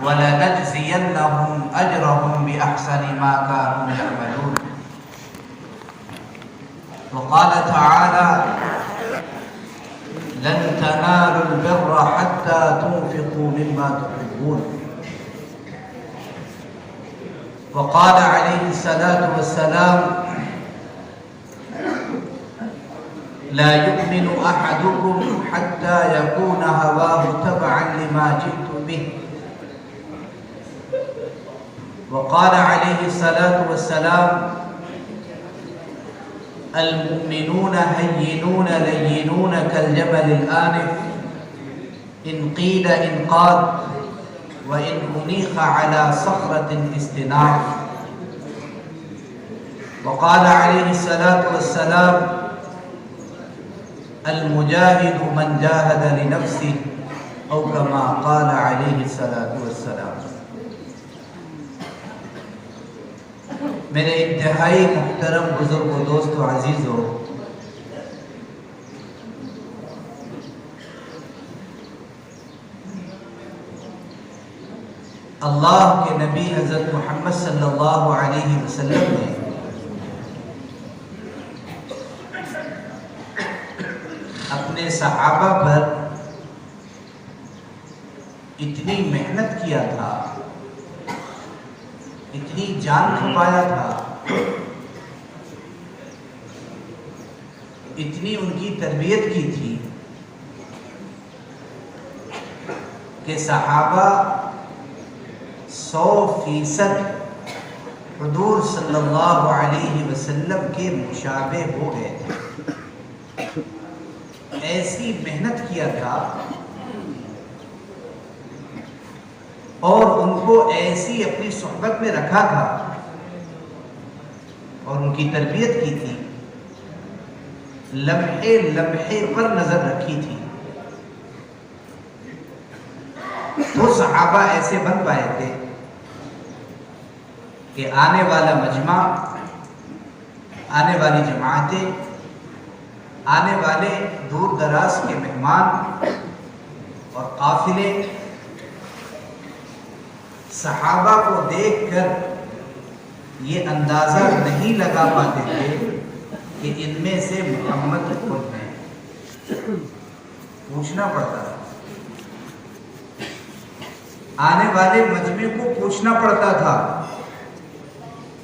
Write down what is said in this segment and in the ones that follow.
وَلَنَجْزِيَنَّهُمْ أَجْرَهُمْ بِأَحْسَنِ مَا كَانُوا يَعْمَلُونَ. وقال تعالى: لن تنالوا البر حتى تنفقوا مما تحبون. وقال عليه الصلاة والسلام: لا يؤمن أحدكم حتى يكون هواه تبعا لما جئت به. وقال عليه الصلاة والسلام: المؤمنون هينون لينون كالجبل الآنف إن قيل إن قال وإن أنيخ على صخرة استناف. وقال عليه الصلاة والسلام: المجاهد من جاهد لنفسه أو كما قال عليه الصلاة والسلام. मेरे इंतहाई मुहतरम बुजुर्ग दोस्तों अजीजों, अल्लाह के नबी हज़रत मोहम्मद सल्लल्लाहु अलैहि वसल्लम ने अपने सहाबा पर इतनी मेहनत किया था, इतनी जान खपाया था, इतनी उनकी तरबियत की थी कि सहाबा 100% हुजूर सल्लल्लाहु अलैहि वसल्लम के मुशाबे हो गए थे। ऐसी मेहनत किया था और उनको ऐसी अपनी सोहबत में रखा था और उनकी तरबियत की थी, लम्हे लम्हे पर नजर रखी थी, तो सहाबा ऐसे बन पाए थे कि आने वाला मजमा, आने वाली जमातें, आने वाले दूर दराज के मेहमान और काफिले सहाबा को देखकर ये अंदाजा नहीं लगा पाते थे कि इनमें से मोहम्मद कौन है। पूछना पड़ता था, आने वाले मजमे को पूछना पड़ता था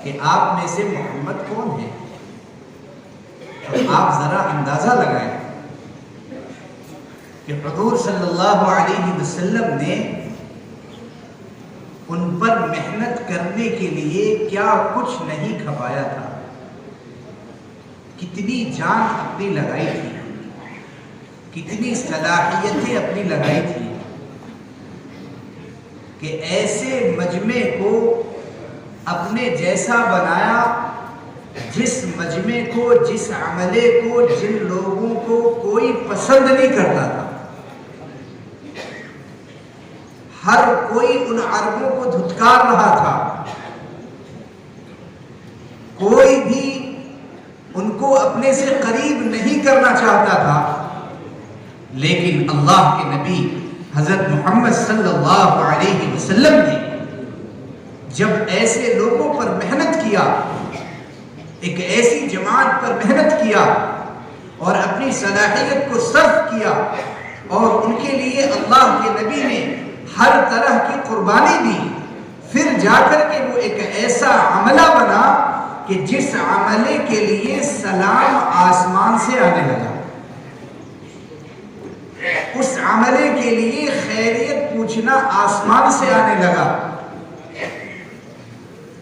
कि आप में से मोहम्मद कौन है। तो आप जरा अंदाजा लगाएं कि हुजूर सल्लल्लाहु अलैहि वसल्लम ने उन पर मेहनत करने के लिए क्या कुछ नहीं खपाया था, कितनी जान अपनी लगाई थी, कितनी सलाहियतें अपनी लगाई थी कि ऐसे मजमे को अपने जैसा बनाया, जिस मजमे को, जिस अमले को, जिन लोगों को कोई पसंद नहीं करता था। हर कोई उन अरबों को धुतकार रहा था, कोई भी उनको अपने से करीब नहीं करना चाहता था, लेकिन अल्लाह के नबी हजरत मोहम्मद सल्लल्लाहु अलैहि वसल्लम ने जब ऐसे लोगों पर मेहनत किया, एक ऐसी जमात पर मेहनत किया और अपनी सलाहियत को सर्फ किया और उनके लिए अल्लाह के नबी ने हर तरह की कुर्बानी दी, फिर जाकर के वो एक ऐसा अमला बना कि जिस अमले के लिए सलाम आसमान से आने लगा, उस अमले के लिए खैरियत पूछना आसमान से आने लगा।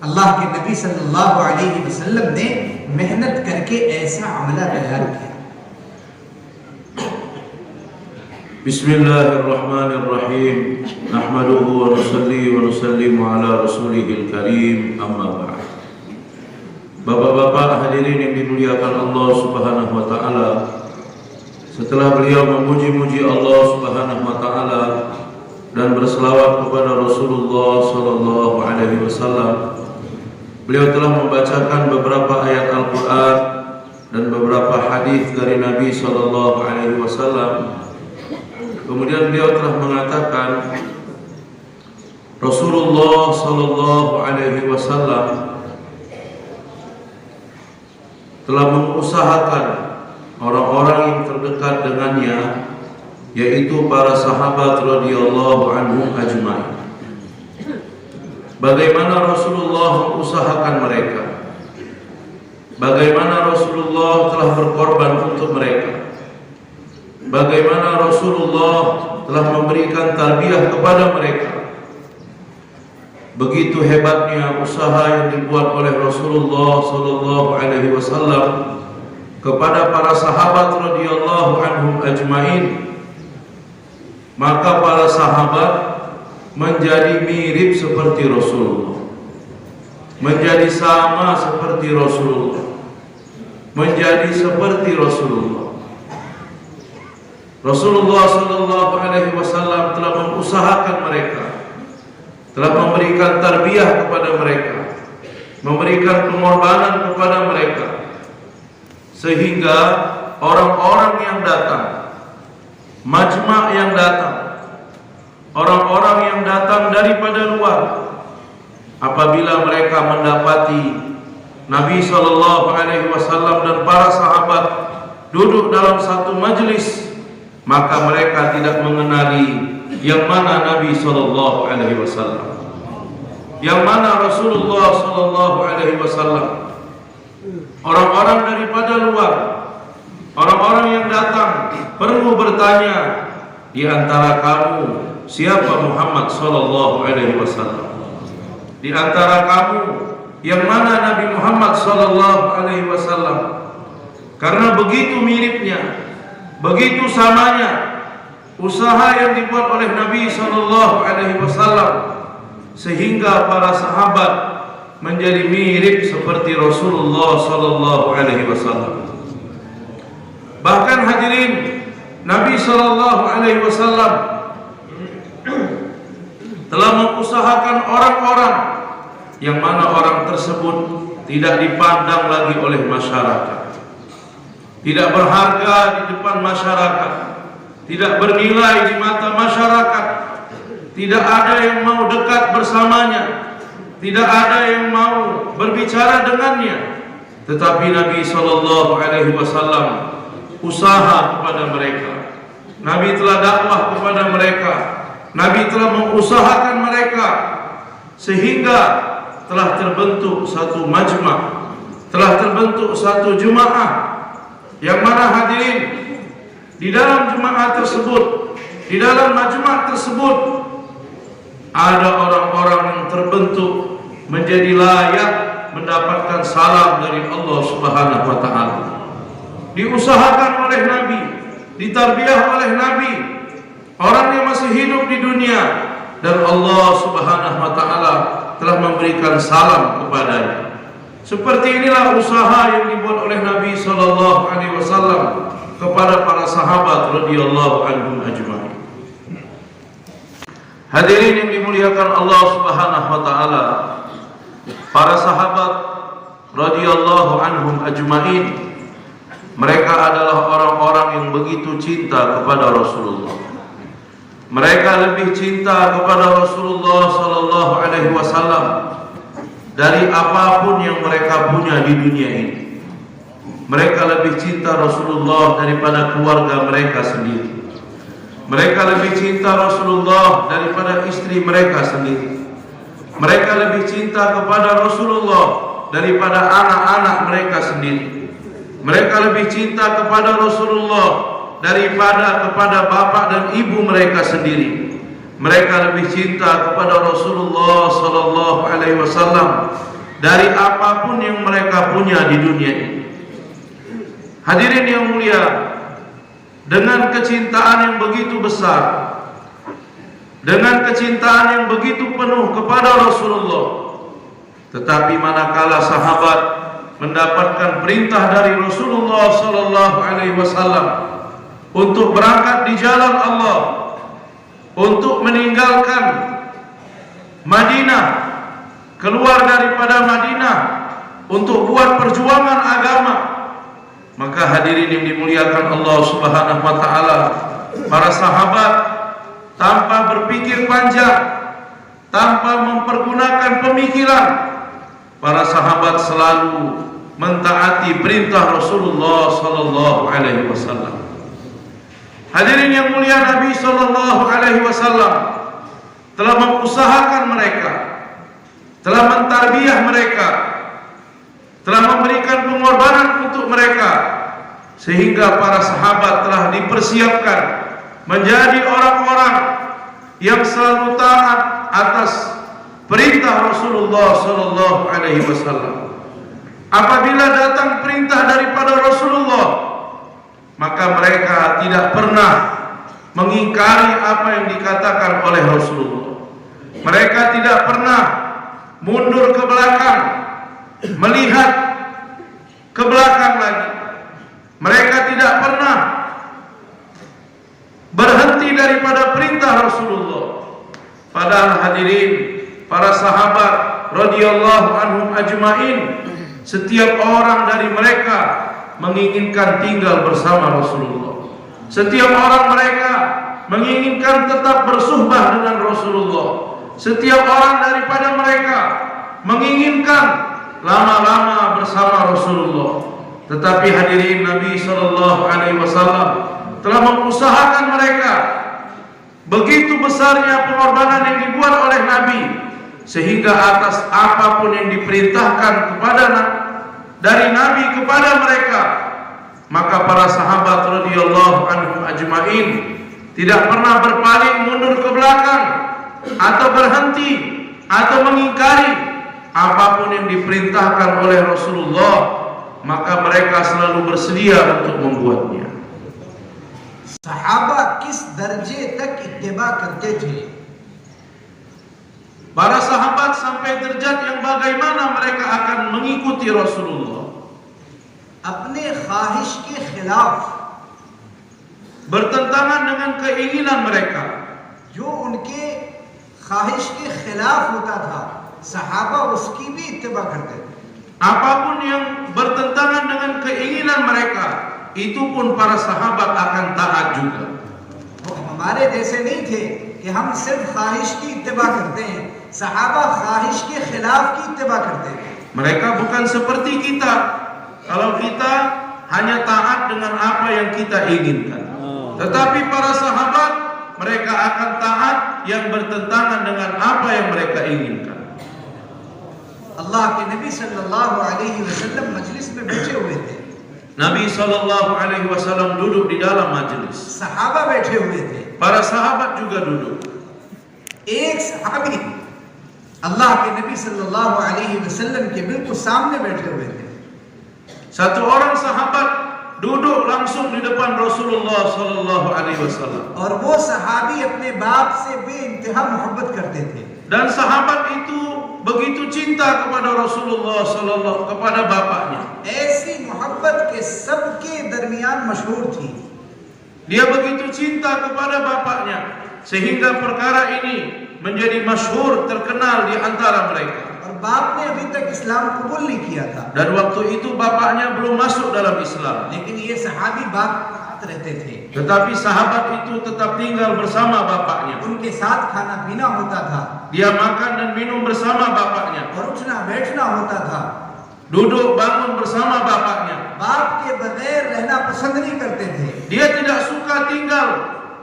अल्लाह के नबी सल्लल्लाहु अलैहि वसल्लम ने मेहनत करके ऐसा अमला तैयार किया। बिस्मिल्लाहिर्रहमानिर्रहीम, नहमदुहु व नुसल्ली व नुसल्लिमु अला रसूलिहिल करीम, अम्मा बa'd. Bapak-bapak hadirin yang dimuliakan Allah Subhanahu wa taala, setelah beliau memuji-muji Allah Subhanahu wa taala dan berselawat kepada Rasulullah sallallahu alaihi wasallam, beliau telah membacakan beberapa ayat Al-Qur'an dan beberapa hadis dari Nabi sallallahu alaihi wasallam. Kemudian beliau telah mengatakan, Rasulullah sallallahu alaihi wasallam telah mengusahakan orang-orang yang terdekat dengannya, yaitu para sahabat radhiyallahu anhum ajma'in. Bagaimana Rasulullah mengusahakan mereka, bagaimana Rasulullah telah berkorban untuk mereka, bagaimana Rasulullah telah memberikan tarbiyah kepada mereka. Begitu hebatnya usaha yang dibuat oleh Rasulullah sallallahu alaihi wasallam kepada para sahabat radhiyallahu anhum ajmain, maka para sahabat menjadi mirip seperti Rasulullah, menjadi sama seperti Rasulullah, menjadi seperti Rasulullah. Rasulullah sallallahu alaihi wasallam telah mengusahakan mereka, telah memberikan tarbiyah kepada mereka, memberikan pengorbanan kepada mereka, sehingga orang-orang yang datang, majma' yang datang, orang-orang yang datang daripada luar, apabila mereka mendapati Nabi sallallahu alaihi wasallam dan para sahabat duduk dalam satu majlis, maka mereka tidak mengenali yang mana Nabi sallallahu alaihi wasallam, yang mana Rasulullah sallallahu alaihi wasallam. Orang-orang daripada luar, orang-orang yang datang perlu bertanya, di antara kamu siapa Muhammad sallallahu alaihi wasallam? Di antara kamu yang mana Nabi Muhammad sallallahu alaihi wasallam? Karena begitu miripnya, begitu samanya usaha yang dibuat oleh Nabi sallallahu alaihi wasallam, sehingga para sahabat menjadi mirip seperti Rasulullah sallallahu alaihi wasallam. Bahkan hadirin, Nabi sallallahu alaihi wasallam telah mengusahakan orang-orang yang mana orang tersebut tidak dipandang lagi oleh masyarakat, tidak berharga di depan masyarakat, tidak bernilai di mata masyarakat, tidak ada yang mau dekat bersamanya, tidak ada yang mau berbicara dengannya. Tetapi Nabi sallallahu alaihi wasallam usaha kepada mereka, Nabi telah dakwah kepada mereka, Nabi telah mengusahakan mereka, sehingga telah terbentuk satu majma', telah terbentuk satu jemaah, yang mana hadirin, di dalam jemaah tersebut, di dalam majma' tersebut, ada orang-orang yang terbentuk menjadi layak mendapatkan salam dari Allah Subhanahu wa taala. Diusahakan oleh Nabi, ditarbiyah oleh Nabi, orang yang masih hidup di dunia, dan Allah Subhanahu wa taala telah memberikan salam kepadanya. Seperti inilah usaha yang dibuat oleh Nabi sallallahu alaihi wasallam kepada para sahabat radhiyallahu anhum ajma'in. Hadirin yang dimuliakan Allah Subhanahu wa taala, para sahabat radhiyallahu anhum ajma'in, mereka adalah orang-orang yang begitu cinta kepada Rasulullah. Mereka lebih cinta kepada Rasulullah sallallahu alaihi wasallam dari apapun yang mereka punya di dunia ini. Mereka lebih cinta Rasulullah daripada keluarga mereka sendiri. Mereka lebih cinta Rasulullah daripada istri mereka sendiri. Mereka lebih cinta kepada Rasulullah daripada anak-anak mereka sendiri. Mereka lebih cinta kepada Rasulullah daripada kepada bapak dan ibu mereka sendiri. Mereka lebih cinta kepada Rasulullah sallallahu alaihi wasallam dari apapun yang mereka punya di dunia ini. Hadirin yang mulia, dengan kecintaan yang begitu besar, dengan kecintaan yang begitu penuh kepada Rasulullah, tetapi manakala sahabat mendapatkan perintah dari Rasulullah sallallahu alaihi wasallam untuk berangkat di jalan Allah, untuk meninggalkan Madinah, keluar daripada Madinah untuk buat perjuangan agama, maka hadirin yang dimuliakan Allah Subhanahu wa taala, para sahabat tanpa berpikir panjang, tanpa mempergunakan pemikiran. Para sahabat selalu mentaati perintah Rasulullah sallallahu alaihi wasallam. Hadirin yang mulia, Nabi sallallahu alaihi wasallam telah mengusahakan mereka, telah mentarbiyah mereka, telah memberikan pengorbanan untuk mereka, sehingga para sahabat telah dipersiapkan menjadi orang-orang yang selalu taat atas perintah Rasulullah sallallahu alaihi wasallam. Apabila datang perintah daripada Rasulullah, maka mereka tidak pernah mengingkari apa yang dikatakan oleh Rasulullah. Mereka tidak pernah mundur ke belakang, melihat ke belakang lagi. Mereka tidak pernah berhenti daripada perintah Rasulullah. Padahal hadirin, para sahabat radhiyallahu anhum ajmain, setiap orang dari mereka menginginkan tinggal bersama Rasulullah. Setiap orang mereka menginginkan tetap bersuhbah dengan Rasulullah. Setiap orang daripada mereka menginginkan lama-lama bersama Rasulullah. Tetapi hadirin, Nabi sallallahu alaihi wasallam telah mengusahakan mereka. Begitu besarnya pengorbanan yang dibuat oleh Nabi, sehingga atas apapun yang diperintahkan dari Nabi kepada mereka, maka para sahabat radhiyallahu anhum ajmain tidak pernah berpaling mundur ke belakang atau berhenti atau mengingkari apapun yang diperintahkan oleh Rasulullah, maka mereka selalu bersedia untuk membuatnya. सहाबा किस दर्जे तक इत्तिबा करते थे? Para sahabat sampai derajat yang bagaimana mereka akan mengikuti Rasulullah. अपने ख्वाहिश के खिलाफ, bertentangan dengan keinginan mereka. जो उनके ख्वाहिश के खिलाफ होता था, सहाबा उसकी भी इत्तिबा करते थे. Apapun yang bertentangan dengan keinginan mereka, itu pun para sahabat akan taat juga. वो हमारे जैसे नहीं थे कि हम सिर्फ ख्वाहिश की इत्तिबा करते हैं. सहाबा ख्वाहिश के खिलाफ की इत्तिबा करते थे. Mereka bukan seperti kita. Kalau kita hanya taat dengan apa yang kita inginkan. Tetapi para sahabat, mereka akan taat yang bertentangan dengan apa yang mereka inginkan. अल्लाह के नबी सल्लल्लाहु अलैहि वसल्लम मजलिस में बैठे हुए थे. Nabi sallallahu alaihi wasallam duduk di dalam majlis. सहाबा बैठे हुए थे. Para sahabat juga duduk. एक सहाबी अल्लाह के नबी सल्लल्लाहु अलैहि वसल्लम के बिल्कुल सामने बैठे हुए थे. Satu orang sahabat duduk langsung di depan Rasulullah sallallahu alaihi wasallam. और वो सहाबी अपने बाप से बेइंतहा मोहब्बत करते थे. Dan sahabat itu begitu cinta kepada Rasulullah sallallahu kepada bapaknya. ऐसी मोहब्बत के सबके दरमियान मशहूर थी. Dia begitu cinta kepada bapaknya sehingga perkara ini menjadi masyhur, terkenal di antara mereka. और बाप ने अभी तक इस्लाम कबूल नहीं किया था. Dan waktu itu bapaknya belum masuk dalam Islam. लेकिन ये सहाबी बाप के साथ रहते थे. Tetapi sahabat itu tetap tinggal bersama bapaknya. उनके साथ खाना पीना होता था. Dia makan dan minum bersama bapaknya. और उठना बैठना होता था. Duduk bangun bersama bapaknya. बाप के बगैर रहना पसंद नहीं करते थे. Dia tidak suka tinggal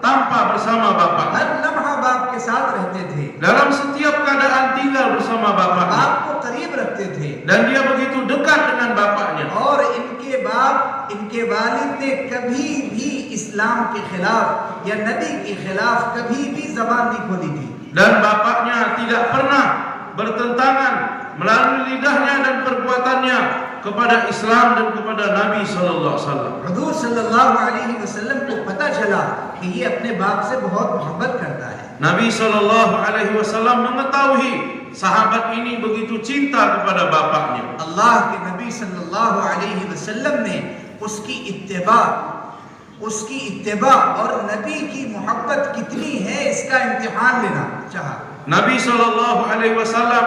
tanpa bersama bapaknya. हर लम्हा बाप के साथ रहते थे. Dalam setiap keadaan tinggal bersama bapaknya. बाप को करीब रखते थे. Dan dia begitu dekat dengan bapaknya. और इनके बाप, इनके वालिद ने कभी भी इस्लाम के खिलाफ या नबी के खिलाफ कभी भी जबान नहीं खोली थी. Dan bapaknya tidak pernah bertentangan melalui lidahnya dan perbuatannya kepada Islam dan kepada Nabi sallallahu alaihi wasallam. हुजूर सल्लल्लाहु अलैहि वसल्लम को पता चला कि ये अपने बाप से बहुत मोहब्बत करता है. Nabi sallallahu alaihi wasallam mengetahui sahabat ini begitu cinta kepada bapaknya. अल्लाह के नबी सल्लल्लाहु अलैहि वसल्लम ने उसकी इत्तिबा और नबी की मोहब्बत कितनी है इसका इम्तिहान लेना चाहा. Nabi sallallahu alaihi wasallam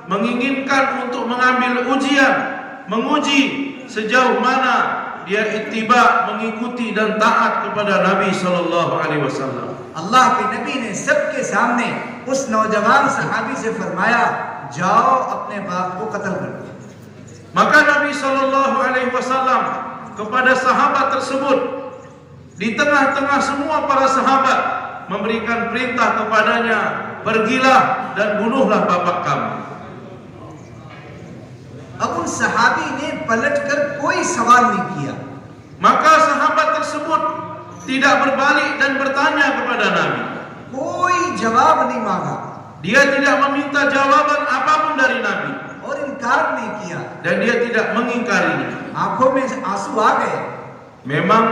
menginginkan untuk mengambil ujian, menguji sejauh mana dia ittiba, mengikuti dan taat kepada Nabi sallallahu alaihi wasallam. अल्लाह के नबी ने सबके सामने उस नौजवान सहाबी से फरमाया, जाओ अपने बाप को कत्ल कर दो। Maka Nabi sallallahu alaihi wasallam kepada sahabat tersebut di tengah-tengah semua para sahabat memberikan perintah kepadanya, pergilah dan bunuhlah bapak kamu. अब उन सहाबी ने पलटकर कोई सवाल नहीं किया। Maka sahabat tersebut tidak berbalik dan bertanya kepada Nabi. कोई जवाब नहीं मांगा Dia tidak meminta jawaban apapun dari Nabi और इनकार नहीं किया। dan dia tidak mengingkarinya. आंखों में आंसू आ गए Memang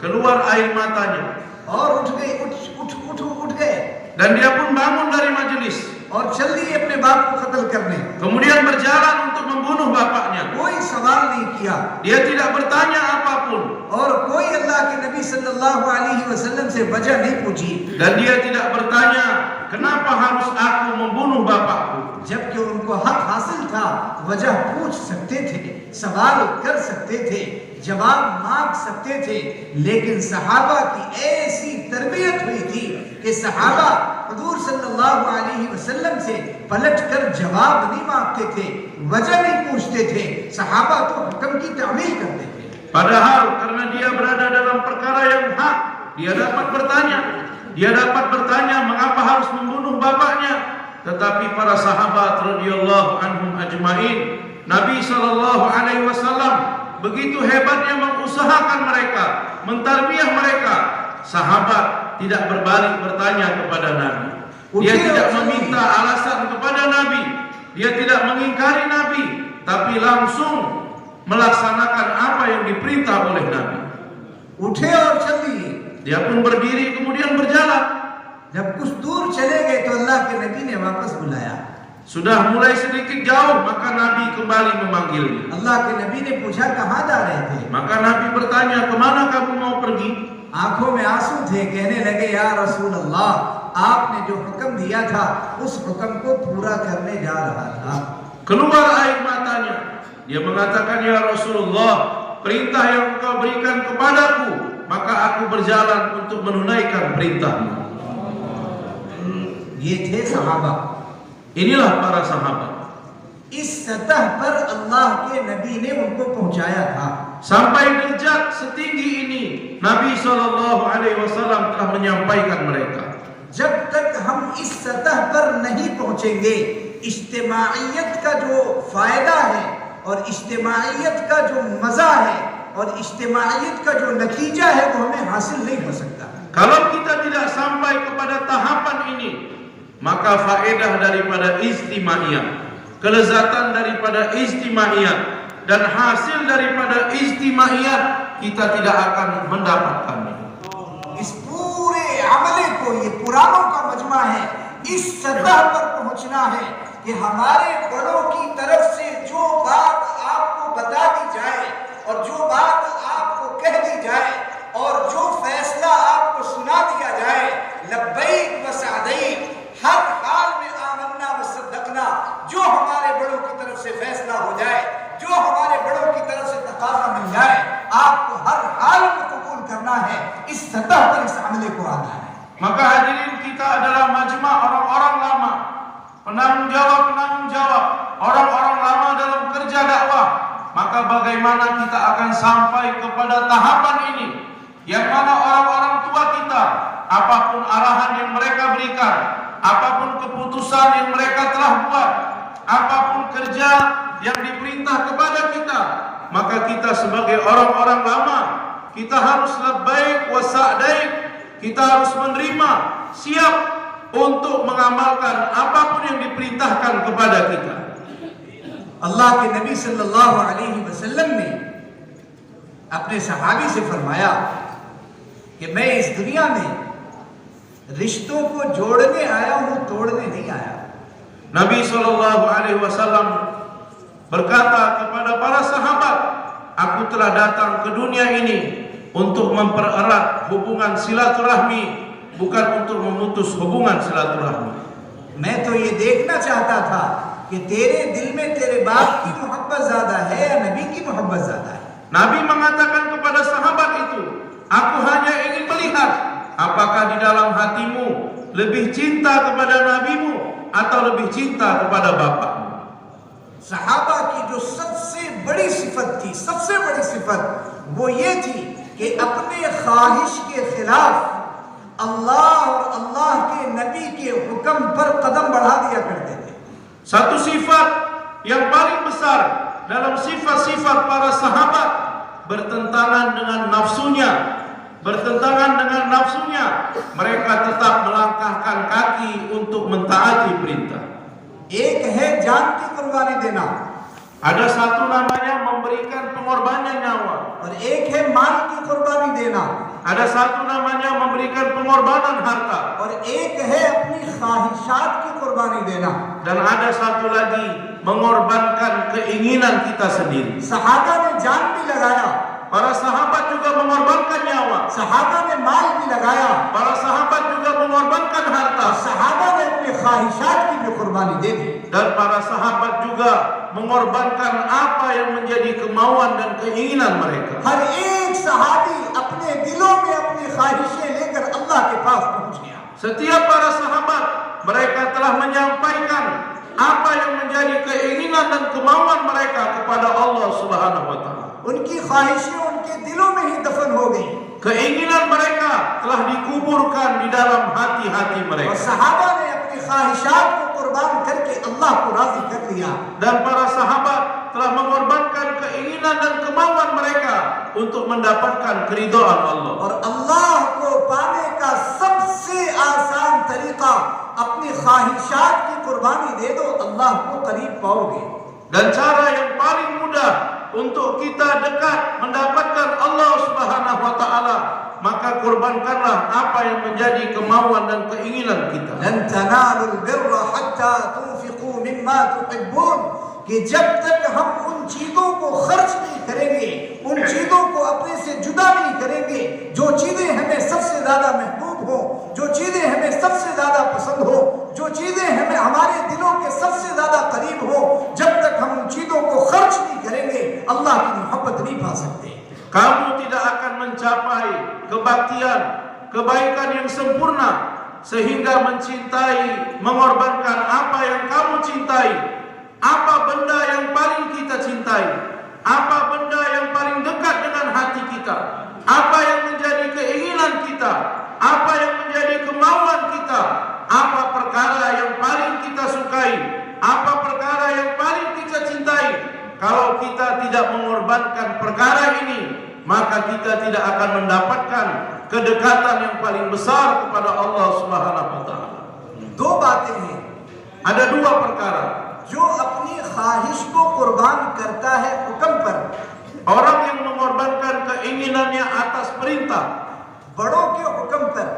keluar air matanya और उठ गए, उठ गए dan dia pun bangun dari majelis. और चल दिए अपने बाप को कत्ल करने। Kemudian berjalan untuk membunuh bapaknya. कोई सवाल नहीं किया Dia tidak bertanya apapun और कोई अल्लाह के नबी सल्लल्लाहु अलैहि वसल्लम से वजह नहीं पूछी, dan dia tidak bertanya kenapa harus aku membunuh bapakku. जबकि उनको हक हासिल था, वजह पूछ सकते थे, सवाल कर सकते थे, जवाब मांग सकते थे। लेकिन सहाबा की ऐसी तरबियत हुई थी कि सहाबा हुजूर सल्लल्लाहु अलैहि वसल्लम से पलटकर जवाब नहीं मांगते थे, वजह नहीं पूछते थे। सहाबा तो हुक्म की तामील करते थे। Padahal karena dia berada dalam perkara yang hak, dia dapat bertanya mengapa harus membunuh bapaknya. Tetapi para sahabat radhiyallahu anhum ajmain, Nabi sallallahu alaihi wasallam begitu hebatnya mengusahakan mereka, mentarbiyah mereka. Sahabat tidak berbalik bertanya kepada Nabi. Dia tidak meminta alasan kepada Nabi. Dia tidak mengingkari Nabi, tapi langsung melaksanakan apa yang diperintah oleh Nabi. उठे और चल दिए। Dia pun berdiri kemudian berjalan. जब कुछ दूर चले गए तो अल्लाह के नबी ने वापस बुलाया। Sudah mulai sedikit jauh, maka Nabi kembali memanggilnya. अल्लाह के नबी ने पूछा कहाँ जा रहे थे? Maka Nabi bertanya, kemana kamu mau pergi? आंखों में आंसू थे, कहने लगे या रसूल अल्लाह, आपने जो हुक्म दिया था उस हुक्म को पूरा करने जा रहा था। Keluar air matanya. Dia mengatakan, ya Rasulullah, perintah yang engkau berikan kepadaku, maka aku berjalan untuk menunaikan perintahmu. ये थे सहाबा। Inilah para sahabat. इस सतह पर अल्लाह के नबी ने उनको पहुंचाया था। Sampai derajat setinggi ini, Nabi sallallahu alaihi wasallam telah menyampaikan mereka. जब तक हम इस सतह पर नहीं पहुंचेंगे, इज्तिमाइयत का जो फायदा है और इज्तिमाइयत का जो मजा है और इज्तिमाइयत का जो नतीजा है वो हमें हासिल नहीं हो सकता। Kalau kita tidak sampai kepada tahapan ini, maka faedah daripada istimaiyah, kelezatan daripada istimaiyah dan hasil daripada istimaiyah kita tidak akan mendapatkannya. इस पूरे अमले को, ये पुरानों का मजमा है, इस सतह पर पहुंचना है कि हमारे बड़ों की तरफ से जो बात आपको बता दी जाए और जो बात आपको कह दी जाए और जो फैसला आपको सुना दिया जाए, लब्बैक व सअदैक, हर हाल में आमन्ना व सद्दक़ना, जो हमारे बड़ों की तरफ से फैसला हो जाए, जो हमारे बड़ों की तरफ से तकाज़ा मिल जाए, आपको हर हाल में कबूल करना है। इस सतह पर इस अमले को आना है। Maka hadirin, kita adalah majma' orang-orang lama, penanggung jawab, orang-orang lama dalam kerja dakwah. Maka bagaimana kita akan sampai kepada tahapan ini, yang mana orang-orang tua kita, apapun arahan yang mereka berikan, apapun keputusan yang mereka telah buat, apapun kerja yang diperintah kepada kita, maka kita sebagai orang-orang lama, kita harus labbaik wa sa'daik, kita harus menerima, siap untuk mengamalkan apapun yang diperintahkan kepada kita. अल्लाह के नबी सल्लल्लाहु अलैहि वसल्लम ने अपने सहाबी से फरमाया कि मैं इस दुनिया में रिश्तों को जोड़ने आया हूं, तोड़ने नहीं आया। Nabi sallallahu alaihi wasallam berkata kepada para sahabat, aku telah datang ke dunia ini untuk mempererat hubungan silaturahmi, bukan untuk memutus hubungan silaturahmi. मैं तो ये देखना चाहता था कि तेरे दिल में तेरे बाप की मोहब्बत ज्यादा है या नबी की मोहब्बत ज्यादा है। Nabi mengatakan kepada sahabat itu, aku hanya ingin melihat apakah di dalam hatimu lebih cinta kepada nabimu atau lebih cinta kepada bapakmu. सहाबा की जो सबसे बड़ी सिफत थी, सबसे बड़ी सिफत वो ये थी कि अपने ख्वाहिश के खिलाफ अल्लाह और अल्लाह के नबी के हुक्म पर कदम बढ़ा दिया करते थे. Satu sifat yang paling besar dalam sifat-sifat para sahabat bertentangan dengan nafsunya, mereka tetap melangkahkan kaki untuk mentaati perintah. एक है जान की कुर्बानी देना, Ada satu namanya memberikan pengorbanan nyawa, और एक है माल की कुर्बानी देना, ada satu namanya memberikan pengorbanan harta, और एक है अपनी ख्वाहिशात की कुर्बानी देना. dan ada satu lagi mengorbankan keinginan kita sendiri. सहाबा ने जान भी लगाया, Para sahabat juga mengorbankan nyawa, सहाबा ने माल भी लगाया, para sahabat juga mengorbankan harta, और सहाबा ने अपनी ख्वाहिशात की भी कुर्बानी दे दी. dan para sahabat juga mengorbankan apa yang menjadi kemauan dan keinginan mereka. हर एक सहाबी अपने दिलों में अपनी ख्वाहिशें लेकर अल्लाह के पास पहुंच गया. Setiap para sahabat mereka telah menyampaikan apa yang menjadi keinginan dan kemauan mereka kepada Allah Subhanahu wa taala. उनकी ख्वाहिशें उनके दिलों में ही दफन हो गई. Keinginan mereka telah dikuburkan di dalam hati-hati और mereka. सहाबा ने अपनी ख्वाहिशात को कुर्बान करके अल्लाह को राजी कर लिया. Dan para sahabat telah mengorbankan keinginan dan kemauan mereka untuk mendapatkan keridhaan Allah. और अल्लाह को पाने का सबसे आसान तरीका अपनी ख्वाहिशात की कुर्बानी दे दो, अल्लाह को करीब पाओगे. Dan cara yang paling mudah untuk kita dekat mendapatkan Allah Subhanahu wa taala, maka kurbankanlah apa yang menjadi kemauan dan keinginan kita. لن تنالوا البر حتى تنفقوا مما تحبون, कि जब तक हम उन चीजों को खर्च नहीं करेंगे, उन चीजों को अपने से जुदा नहीं करेंगे जो चीजें हमें सबसे ज्यादा महबूब हो, जो चीजें हमें सबसे ज्यादा पसंद हो, जो चीजें हमें हमारे दिलों के सबसे ज्यादा करीब हो, जब तक हम उन चीजों को खर्च नहीं करेंगे अल्लाह की मोहब्बत नहीं पा सकते. Kamu tidak akan mencapai kebaktian, kebaikan yang sempurna sehingga mencintai, mengorbankan apa yang kamu cintai. Apa benda yang paling kita cintai? Apa benda yang paling dekat dengan hati kita? Apa yang menjadi keinginan kita? Apa yang menjadi kemauan kita? Apa perkara yang paling kita sukai? Apa perkara yang paling kita cintai? Kalau kita tidak mengorbankan perkara ini, maka kita tidak akan mendapatkan kedekatan yang paling besar kepada Allah Subhanahu wa taala. दो बातें हैं. Ada dua perkara. जो अपनी ख्वाहिश को कुर्बान करता है हुक्म पर, Orang yang mengorbankan keinginannya atas perintah, बड़ों के हुक्म पर,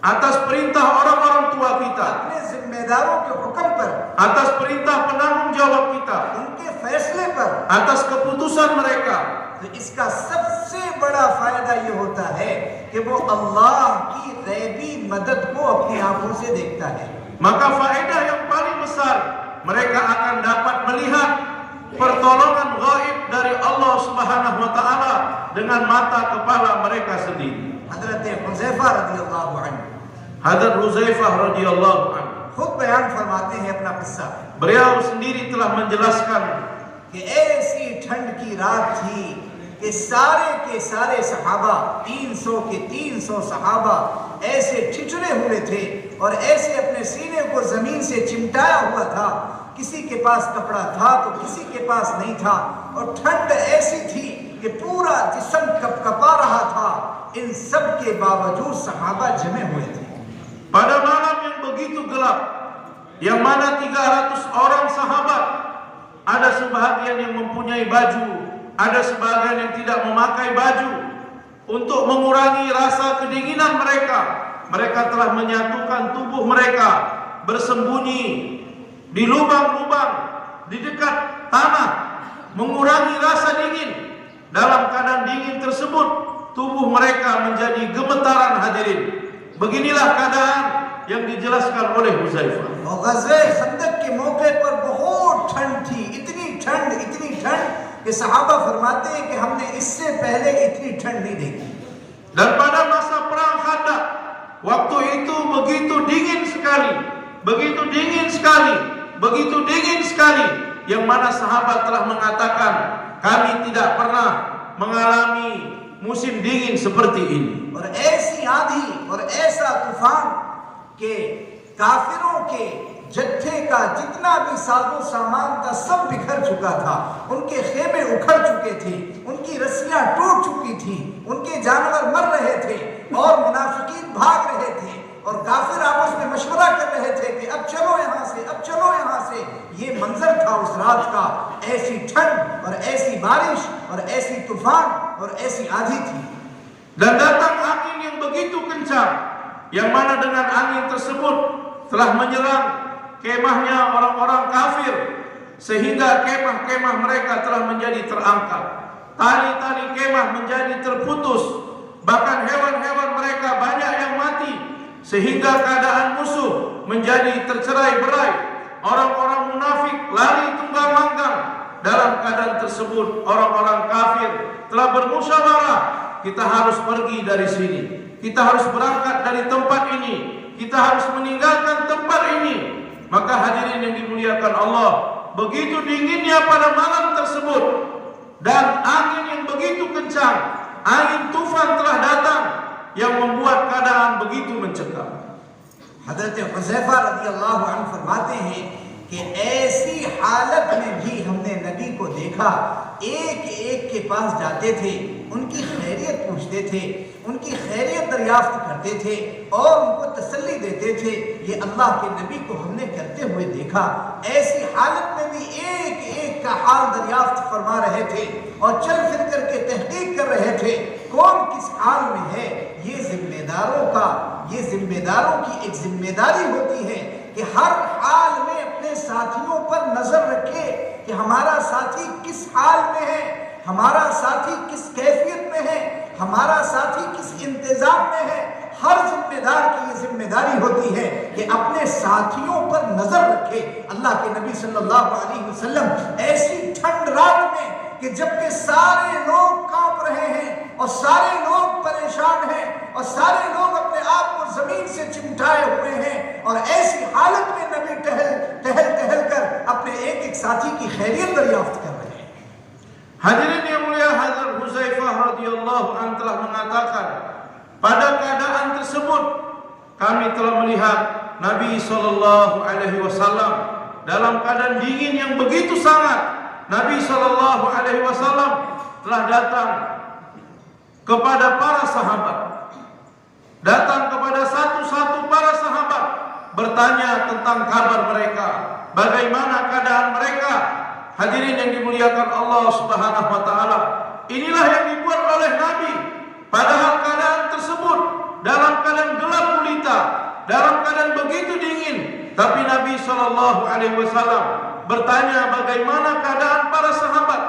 atas perintah orang-orang tua kita, अपने जिम्मेदारों के हुक्म पर, atas perintah penanggung jawab kita, उनके फैसले पर, atas keputusan mereka, तो इसका सबसे बड़ा फायदा ये होता है कि वो अल्लाह की गैबी मदद को अपनी आंखों से देखता है. maka faedah yang paling besar, mereka akan dapat melihat pertolongan gaib dari Allah Subhanahu wa taala dengan mata kepala mereka sendiri. हजरत हुज़ैफा रज़ियल्लाहु अन्हु Hadrat Huzaifah radhiyallahu anhu, खुद बयान फरमाते हैं अपना किस्सा beliau sendiri telah menjelaskan कि ऐसी ठंड की रात थी कि सारे के सारे सहाबा, 300 के 300 सहाबा ऐसे ठिठुरे हुए थे और ऐसे अपने सीने को जमीन से चिमटाया हुआ था. किसी के पास कपड़ा था तो किसी के पास नहीं था, और ठंड ऐसी थी कि पूरा जिस्म कपकपा रहा था. इन सब के बावजूद सहाबा जमे हुए थे. pada malam yang begitu gelap, yang mana 300 orang sahabat, ada sebahagian yang mempunyai baju, ada sebagian yang tidak memakai baju. Untuk mengurangi rasa kedinginan mereka, mereka telah menyatukan tubuh mereka, bersembunyi di lubang-lubang di dekat tanah, mengurangi rasa dingin. Dalam keadaan dingin tersebut, tubuh mereka menjadi gemetaran. Hadirin, beginilah keadaan yang dijelaskan oleh Huzaifah. और ग़ज़वे खंदक के मौके पर बहुत ठंड थी, इतनी ठंड कि सहाबा फरमाते हैं कि हमने इससे पहले इतनी ठंड नहीं देखी। Dan pada masa perang Khandaq, waktu itu begitu dingin sekali, begitu dingin sekali, begitu dingin sekali, yang mana sahabat telah mengatakan, kami tidak pernah mengalami musim dingin seperti ini. और ऐसी आंधी और ऐसा तूफान के काफिरों के जत्थे का जितना भी साजो सामान था सब बिखर चुका था, उनके खेमे उखड़ चुके थे, उनकी रस्सियां टूट चुकी थी, उनके जानवर मर रहे थे और मुनाफिकीन भाग रहे थे और काफिर आपस में मशवरा कर रहे थे कि अब चलो यहाँ से, अब चलो यहाँ से। ये मंजर था उस रात का, ऐसी ठंड और ऐसी बारिश और ऐसी तूफान और ऐसी आंधी थी। Dan datang angin yang begitu kencang, yang mana dengan angin tersebut telah menyerang kemahnya orang-orang kafir, sehingga kemah-kemah mereka telah menjadi terangkat, tali-tali kemah menjadi terputus, bahkan hewan-hewan mereka banyak yang mati, sehingga keadaan musuh menjadi tercerai-berai. Orang-orang munafik lari tunggang-langgang. Dalam keadaan tersebut orang-orang kafir telah bermusyawarah, kita harus pergi dari sini, kita harus berangkat dari tempat ini, kita harus meninggalkan tempat ini. Maka hadirin yang dimuliakan Allah, begitu dinginnya pada malam tersebut dan angin yang begitu kencang, angin tufan telah datang yang membuat keadaan begitu mencekam. हज़रत हुज़ैफा रज़ियल्लाहु अन्हु फरमाते हैं कि ऐसी हालत में भी हमने नबी को देखा, एक एक के पास जाते थे, उनकी खैरियत पूछते थे, उनकी खैरियत दरियाफ्त करते थे और उनको तसल्ली देते थे। ये अल्लाह के नबी को हमने करते हुए देखा। ऐसी हालत में भी एक एक का हाल दरियाफ्त फरमा रहे थे और चल फिर करके तहकीक कर रहे थे कौन किस हाल में है। ये जिम्मेदारों की एक जिम्मेदारी होती है कि हर हाल में अपने साथियों पर नजर रखे कि हमारा साथी किस हाल में है, हमारा साथी किस कैफियत में है, हमारा साथी किस इंतजाम में है। हर जिम्मेदार की ये जिम्मेदारी होती है कि अपने साथियों पर नजर रखे। अल्लाह के नबी सल्लल्लाहु अलैहि वसल्लम ऐसी ठंड रात में कि जबकि सारे लोग कांप रहे हैं और सारे लोग परेशान हैं और सारे लोग अपने आप को जमीन से चिमटाए हुए हैं और ऐसी हालत में नबी टहल कर अपने एक एक साथी की खैरियत दरियाफ्त कर रहे हैं। Hadirin yang mulia, Hazrat Huzaifah radhiyallahu anhu telah mengatakan, pada keadaan tersebut kami telah melihat Nabi sallallahu alaihi wasallam dalam keadaan dingin yang begitu sangat. Nabi sallallahu alaihi wasallam telah datang kepada para sahabat, datang kepada satu-satu para sahabat, bertanya tentang kabar mereka, bagaimana keadaan mereka. Hadirin yang dimuliakan Allah Subhanahu wa taala, inilah yang dibuat oleh Nabi. Padahal keadaan tersebut dalam keadaan gelap gulita, dalam keadaan begitu dingin, tapi Nabi sallallahu alaihi wasallam bertanya bagaimana keadaan para sahabat,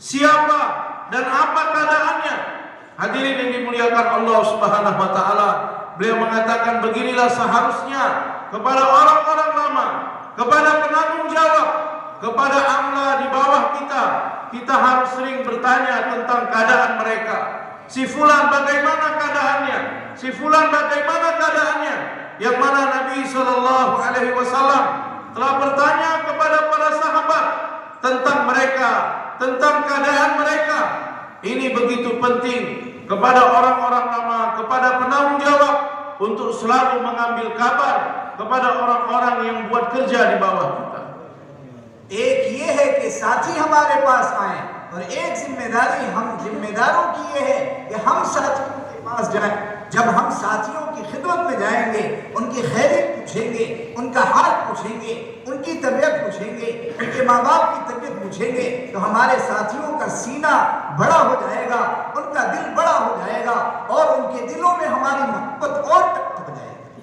siapa dan apa keadaannya. Hadirin yang dimuliakan Allah Subhanahu wa taala, beliau mengatakan beginilah seharusnya kepada orang-orang lama, kepada penanggung jawab, kepada amla di bawah kita, kita harus sering bertanya tentang keadaan mereka. Si fulan bagaimana keadaannya? Si fulan bagaimana keadaannya? Yang mana Nabi sallallahu alaihi wasallam telah bertanya kepada para sahabat tentang mereka, tentang keadaan mereka. Ini begitu penting kepada orang-orang lama, kepada penanggung jawab untuk selalu mengambil kabar kepada orang-orang yang buat kerja di bawah kita. एक ये है कि साथी हमारे पास आए और एक जिम्मेदारी हम जिम्मेदारों की ये है कि हम साथियों के पास जाएं। जब हम साथियों की खिदमत में जाएंगे, उनकी खैरियत पूछेंगे, उनका हाल पूछेंगे, उनकी तबीयत पूछेंगे, उनके माँ बाप की तबीयत पूछेंगे, तो हमारे साथियों का सीना बड़ा हो जाएगा, उनका दिल बड़ा हो जाएगा और उनके दिलों में हमारी मोहब्बत और हो जाएगी।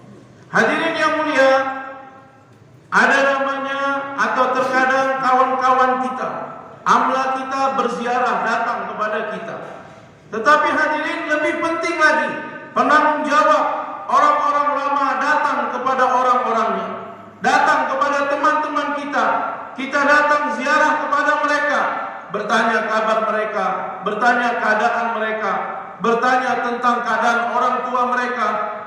Hadirin yang mulia, ada namanya atau terkadang kawan-kawan kita, amla kita berziarah datang kepada kita. Tetapi hadirin, lebih penting lagi penanggung jawab orang-orang lama datang kepada orang-orangnya, datang kepada teman-teman kita. Kita datang ziarah kepada mereka, bertanya kabar mereka, bertanya keadaan mereka, bertanya tentang keadaan orang tua mereka,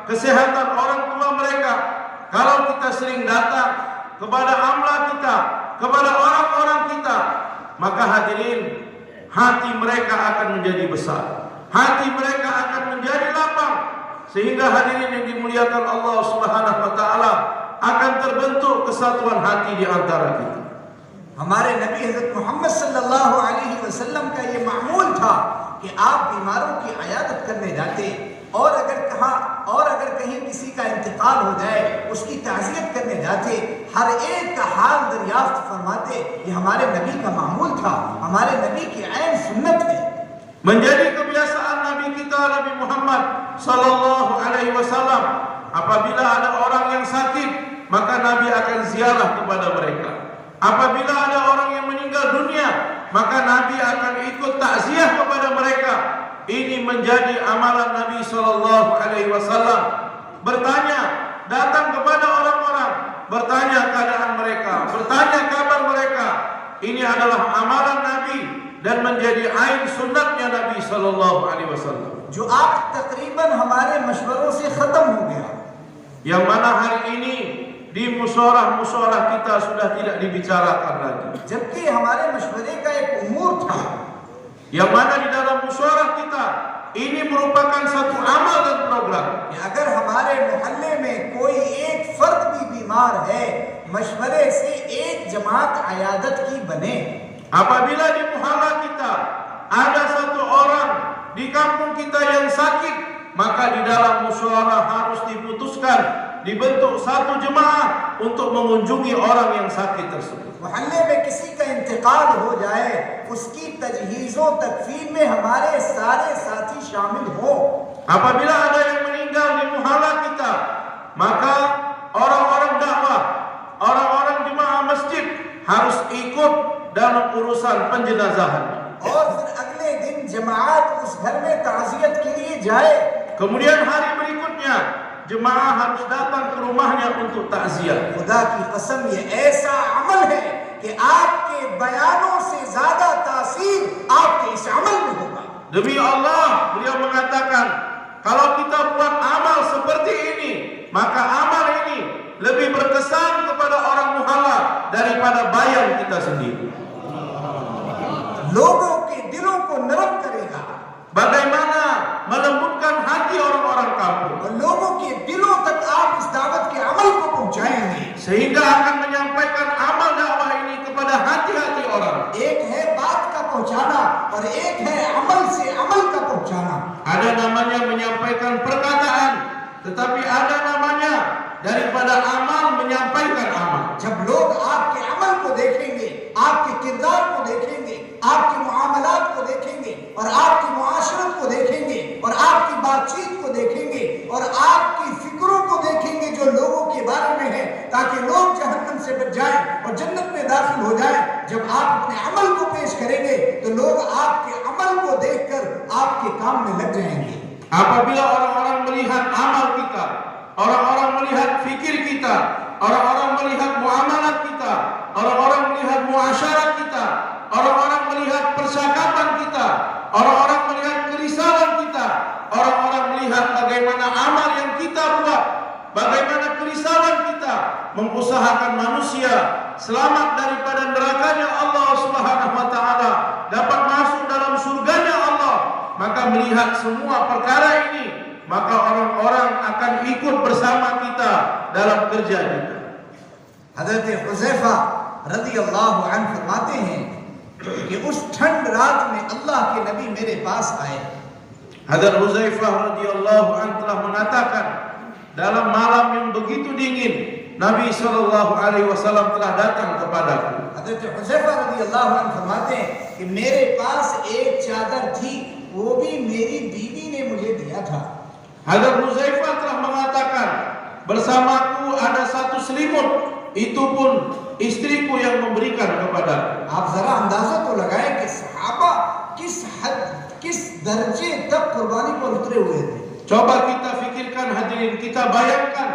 kesehatan orang tua mereka. Kalau kita sering datang kepada amla kita, kepada orang-orang kita, maka hadirin, hati mereka akan menjadi besar, hati mereka akan menjadi lapang, sehingga hadirin yang dimuliakan Allah Subhanahu wa taala akan terbentuk kesatuan hati di antara kita. हमारे नबी हज़रत मोहम्मद सल्लल्लाहु अलैहि वसल्लम का ये मामूल था कि आप बीमारों की इयादत करने जाते और अगर कहीं किसी का इंतकाल हो जाए उसकी ताज़ियत करने जाते, हर एक का हाल दरियाफ्त फरमाते। ये हमारे नबी का मामूल था, हमारे नबी की ऐन सुन्नत है। Menjadi kebiasaan Nabi kita Nabi Muhammad sallallahu alaihi wasallam, apabila ada orang yang sakit, maka Nabi akan ziarah kepada mereka. Apabila ada orang yang meninggal dunia, maka Nabi akan ikut takziah kepada mereka. Ini menjadi amalan Nabi sallallahu alaihi wasallam. Bertanya, datang kepada orang-orang, bertanya keadaan mereka, bertanya kabar mereka. Ini adalah amalan Nabi dan menjadi ain sunnatnya Nabi sallallahu alaihi wasallam. जो आज तकरीबन हमारे मशवरों से खत्म हो गया, yang mana hari ini di musyawarah kita sudah tidak dibicarakan lagi. जबकि हमारे मशवरे का एक उमूर था, yang mana di dalam musyawarah kita ini merupakan satu amal dan program. कि अगर हमारे मोहल्ले में कोई एक फर्द भी बीमार है, मशवरे से एक जमात अयादत की बने। Apabila di muhalla kita ada satu orang di kampung kita yang sakit, maka di dalam musyawarah harus diputuskan dibentuk satu jemaah untuk mengunjungi orang yang sakit tersebut. मोहल्ले में किसी का इंतकाल हो जाए, उसकी तजहीज़ों तकफीन में हमारे सारे साथी शामिल हो। Apabila ada yang meninggal di muhalla kita, maka orang-orang dakwah, orang-orang jemaah masjid harus ikut dalam urusan penjenazahan. और फिर अगले दिन जमात उस घर में ताज़ियत के लिए जाए। Kemudian hari berikutnya jemaah harus datang ke rumahnya untuk takziah. खुदा की कसम, ये ऐसा अमल है कि आपके बयानों से ज्यादा तासीर आपके इस अमल में होगा। Demi Allah, beliau mengatakan, kalau kita buat amal seperti ini, maka amal ini lebih berkesan kepada orang muhalla daripada bayan kita sendiri. लोगों के दिलों को नरम करेगा, Bagaimana melembutkan hati orang-orang kampung, और लोगों के दिलों तक आप इस दावत के अमल को पहुंचाएंगे, sehingga akan menyampaikan amal dakwah ini kepada hati-hati orang. एक है बात का पहुंचाना और एक है अमल से अमल का पहुंचाना। Ada namanya menyampaikan perkataan, tetapi ada namanya daripada amal menyampaikan amal. जब लोग आपके अमल को देखेंगे, आपके किरदार को देखेंगे, आपके मुआमलात को देखेंगे और आपकी मुआशरत को देखेंगे और आपकी बातचीत को देखेंगे और आपकी फिक्रों को देखेंगे जो लोगों के बारे में है, ताकि लोग जहन्नम से बच जाएं और जन्नत में दाखिल हो जाएं। जब आप अपने अमल को पेश करेंगे तो लोग आपके अमल को देखकर आपके काम में लग जाएंगे। Apabila orang-orang melihat amal kita, orang-orang melihat fikir kita, orang-orang melihat muamalat kita, orang-orang melihat muasyarat kita, orang-orang melihat percakapan kita, orang-orang melihat kerisauan kita, orang-orang melihat bagaimana amal yang kita buat, bagaimana kerisauan kita mengusahakan manusia selamat daripada nerakanya Allah Subhanahu wa taala, dapat masuk dalam surganya Allah, maka melihat semua perkara ini, maka orang-orang akan ikut bersama kita dalam kerja kita. हज़रत हुज़ैफा रज़ियल्लाहु अन्हु फरमाते हैं कि उस ठंड रात में अल्लाह के नबी मेरे पास आए। Hadrat Huzaifah radhiyallahu anhu telah mengatakan, dalam malam yang begitu dingin, Nabi sallallahu alaihi wasallam telah datang kepadaku. हज़रत हुज़ैफा रज़ियल्लाहु अन्हु फरमाते हैं कि मेरे पास एक चादर थी, वो भी मेरी बीवी ने मुझे दिया था। Hadrat Huzaifah telah mengatakan, bersamaku ada satu selimut, itu pun istriku yang memberikan kepadaku. आप जरा अंदाजा तो लगाएं कि सहाबा किस दर्जे तक कुर्बानी पर उतरे हुए थे। Coba kita fikirkan hadirin, kita bayangkan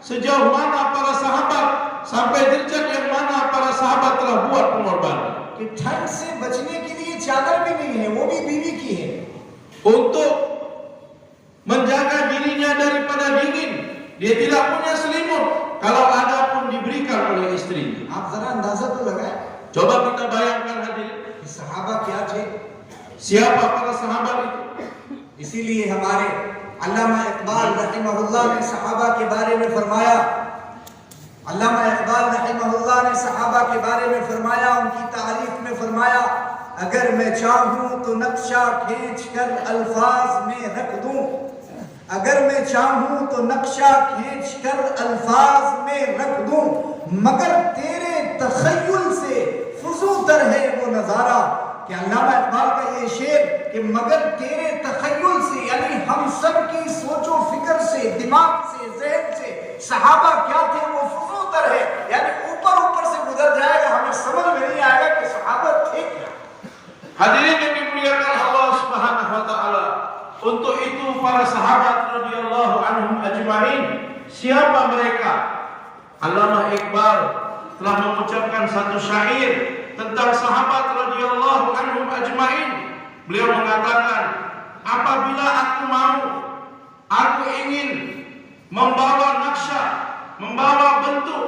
sejauh mana para sahabat, sampai derajat yang mana para sahabat telah buat pengorbanan. कि ठंड से बचने के लिए चादर भी नहीं है, वो भी बीवी की है। Untuk menjaga dirinya daripada dingin, dia tidak punya selimut. Kalau ada pun diberikan oleh istrinya. आप जरा अंदाजा तो लगाएं Coba kita bayangkan hadirin, कि सहाबा क्या थे। siapa para sahabat itu? इसीलिए हमारे अल्लामा इकबाल रहमहुल्लाह ने सहाबा के बारे में फरमाया, अल्लामा इकबाल रहमहुल्लाह ने सहाबा के बारे में फरमाया, उनकी तारीफ में फरमाया, अगर मैं चाहूं तो नक्शा खींच कर अल्फाज में रख दूं, अगर मैं चाहूं तो नक्शा खींच कर अल्फाज में रख दूं, मगर तेरे तखय्युल से फुजूतर है वो नजारा। कि अल्लामा इकबाल का ये शेर कि मगर तेरे तखय्युल से, यानी हम सब की सोचो फिक्र से, दिमाग से, ज़हन से सहाबा क्या थे वो फुजूतर है, यानी ऊपर ऊपर से गुजर जाएगा, हमें समझ में नहीं आएगा कि सहाबा थे क्या। Hadirin yang dimuliakan Allah Subhanahu wa taala, untuk itu para sahabat radhiyallahu anhum ajmain, siapa mereka? Allamah Iqbal telah mengucapkan satu syair tentang sahabat radhiyallahu anhum ajmain. Beliau mengatakan, apabila aku mau, aku ingin membawa naqsya, membawa bentuk,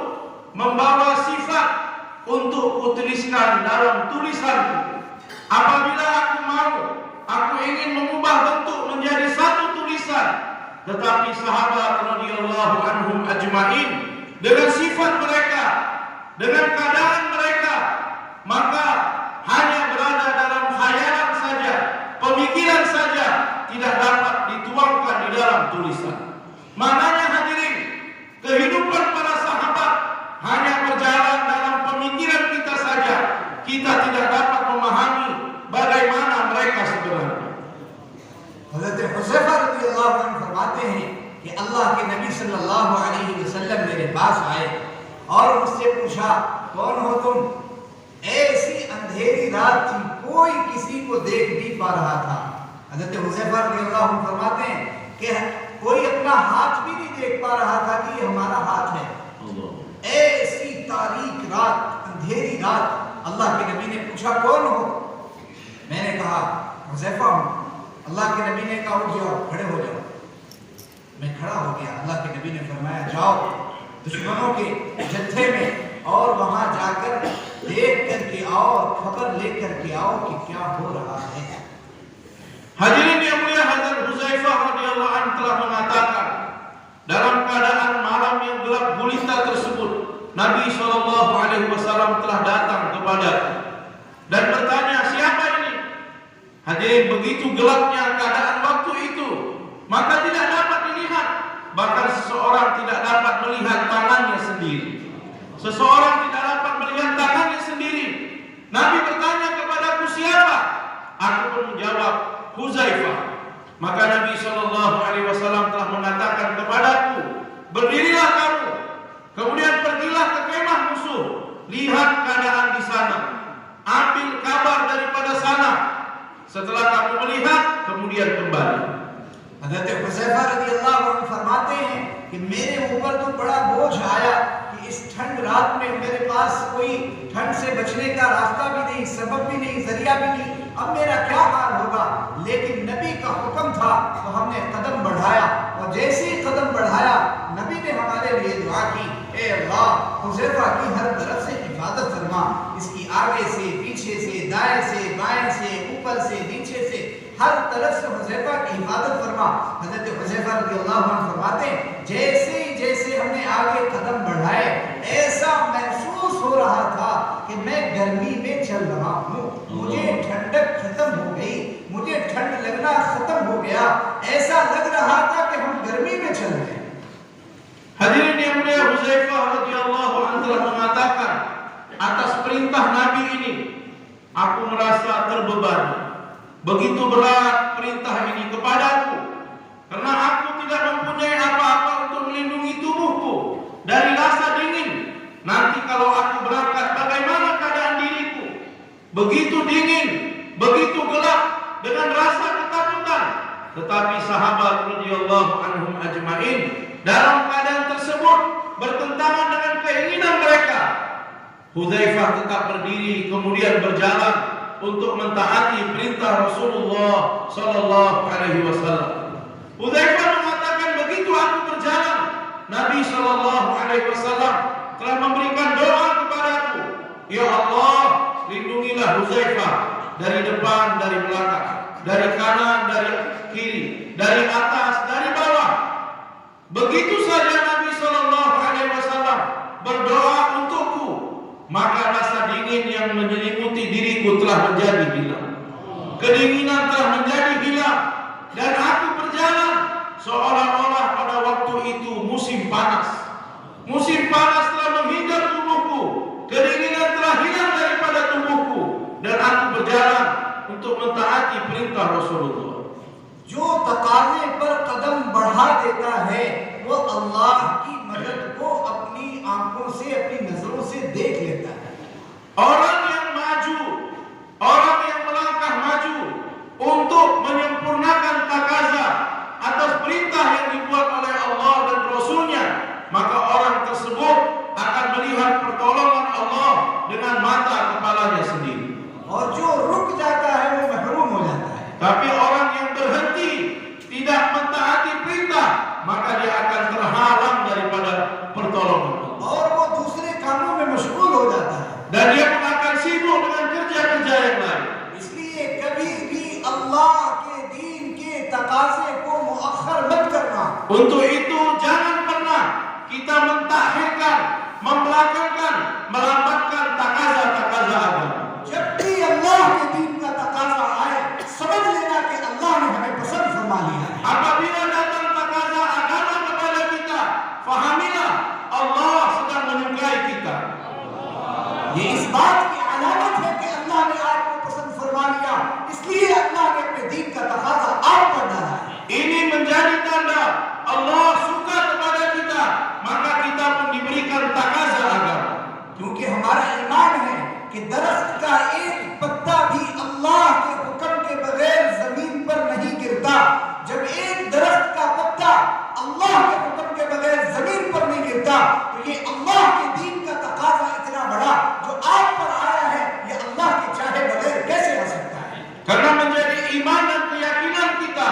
membawa sifat untuk kutuliskan dalam tulisanku. Apabila aku mau, aku ingin mengubah bentuk menjadi satu tulisan. Tetapi sahabat radhiyallahu anhum ajmain dengan sifat mereka, dengan keadaan mereka, maka hanya berada dalam khayalan saja, pemikiran saja, tidak dapat dituangkan di dalam tulisan. Maknanya hadirin, kehidupan para sahabat hanya berjalan dalam pemikiran kita saja. Kita tidak dapat memahami bagaimana mereka sebenarnya. हज़रत हुज़ैफ़ा रज़ियल्लाहु अन्हु फरमाते हैं कि अल्लाह के नबी सल्लल्लाहु अलैहि वसल्लम मेरे पास आए और मुझसे पूछा, कौन हो तुम? ऐसी अंधेरी रात थी, कोई किसी को देख नहीं पा रहा था। हज़रत हुज़ैफ़ा रज़ियल्लाहु अन्हु फरमाते हैं कि कोई अपना हाथ भी नहीं देख पा रहा था कि ये हमारा हाथ है। ऐसी तारीक रात, अंधेरी रात, अल्लाह के नबी ने पूछा, कौन हो? मैंने कहा, हुज़ैफ़ा हूं। अल्लाह के नबी ने कहा, उठ जाओ, खड़े हो जाओ। मैं खड़ा हो गया। अल्लाह के नबी ने फरमाया, जाओ दुश्मनों के जत्थे में और वहां जाकर देख करके आओ, खबर लेकर के आओ कि क्या हो रहा है। Hadirin yang mulia, Hazrat Huzaifah radhiyallahu anhu telah mengatakan, dalam keadaan malam yang gelap gulita tersebut, Nabi SAW telah datang kepada dan bertanya, siapa ini? Hadirin, begitu gelapnya keadaan waktu itu, maka tidak dapat dilihat. Bahkan seseorang tidak dapat melihat tangannya sendiri. Seseorang tidak dapat melihat tangannya sendiri. Nabi bertanya kepadaku, siapa? Aku pun menjawab, Huzaifah. Maka Nabi SAW telah mengatakan kepadaku, berdirilah kamu, kemudian pergilah ke kemah musuh, lihat keadaan di sana, ambil kabar daripada sana. Setelah kamu melihat, kemudian kembali. हज़रत हुज़ैफ़ा रज़ियल्लाहु अन्हु फरमाते हैं कि मेरे ऊपर तो बड़ा बोझ आया कि इस ठंड रात में मेरे पास कोई ठंड से बचने का रास्ता भी नहीं, सबब भी नहीं, जरिया भी नहीं, अब मेरा क्या हाल होगा। लेकिन नबी का हुक्म था तो हमने कदम बढ़ाया, और जैसे ही कदम बढ़ाया नबी ने हमारे लिए दुआ की, ए अल्लाह हुज़ैफ़ा की हर तरफ से हिफाजत फरमा, इसकी आगे से, पीछे से, दाएं से, बाएं से, ऊपर से, नीचे से, हर तरफ से हुज़ैफ़ा की हिफाजत फरमा। हज़रत हुज़ैफ़ा रज़ियल्लाहु अन्हु फरमाते हैं, जैसे हमने आगे कदम बढ़ाए, ऐसा महसूस हो रहा था कि मैं गर्मी में चल रहा हूँ, मुझे ठंडक खत्म हो गई, मुझे ठंड लगना खत्म हो गया, ऐसा लग रहा था कि हम गर्मी में चल रहे हैं। Hadirin yang mulia, Huzaifah radhiyallahu anhu telah mengatakan, atas perintah Nabi ini, aku merasa terbebani. Begitu berat perintah ini kepadaku, karena aku tidak mempunyai apa-apa untuk melindungi tubuhku dari rasa dingin. Nanti kalau aku berangkat, bagaimana keadaan diriku? Begitu dingin, begitu gelap, dengan rasa ketakutan. Tetapi sahabat radhiyallahu anhum ajmain dalam keadaan tersebut bertentangan dengan keinginan mereka. Hudzaifah tetap berdiri kemudian berjalan untuk mentaati perintah Rasulullah sallallahu alaihi wasallam. Hudzaifah mengatakan, begitu aku berjalan, Nabi sallallahu alaihi wasallam telah memberikan doa kepadaku, ya Allah, lindungilah Hudzaifah dari depan, dari belakang, dari kanan, dari kiri, dari atas, dari bawah. Begitu saja Nabi sallallahu alaihi wasallam berdoa untukku, maka rasa dingin yang menyelimuti diriku telah menjadi hilang. Kedinginan telah menjadi hilang dan aku berjalan seolah-olah pada waktu itu musim panas. Musim panas telah menghinggar tubuhku, kedinginan telah hilang daripada tubuhku dan aku berjalan untuk mentaati perintah Rasulullah. जो तकाजे पर कदम बढ़ा देता है वो अल्लाह की मदद को अपनी आंखों से, अपनी नजरों से देख लेता है. Orang yang maju, orang yang melangkah maju untuk menyempurnakan takaza atas perintah yang dibuat oleh Allah dan Rasulnya, maka orang tersebut akan melihat pertolongan Allah dengan mata kepalanya sendiri. और जो रुक जाता है वो महरूम हो जाता है. Tapi orang yang berhenti tidak mentaati perintah, maka dia akan terhalang daripada pertolongan Allah. और वो दूसरे कामों में मशगूल हो जाता है. Dan dia pun akan sibuk dengan kerja-kerja yang lain. इसलिए कभी भी अल्लाह के दीन के तकाजे को मुअख्खर मत करना. Untuk itu jangan pernah kita mentakhirkan, membelakangkan, melambatkan takaza-takaza agama. जब भी अल्लाह के दीन का तकाजा आए, समझ लेना कि अल्लाह ने हमें पसंद फरमा लिया है. Apabila datang takaza agama kepada kita, fahamilah Allah sedang menyukai kita. ये इस बात की अलामत है कि अल्लाह ने आपको पसंद फरमा लिया, इसलिए अल्लाह ने अपने दीन का तकाजा आप पर डाला है. Ini menjadi tanda Allah suka kepada kita, maka kita pun diberikan takaza agama. क्योंकि हमारा ईमान है कि दरख्त का एक पत्ता भी अल्लाह के हुक्म के बगैर जमीन पर नहीं गिरता. जब एक दरख्त का पत्ता अल्लाह के हुक्म के बगैर जमीन पर नहीं गिरता, तो ये अल्लाह के दीन का तकाजा इतना बड़ा जो आप पर आया है, ये अल्लाह के चाहे बगैर कैसे आ सकता है. Karena menjadi iman dan keyakinan kita,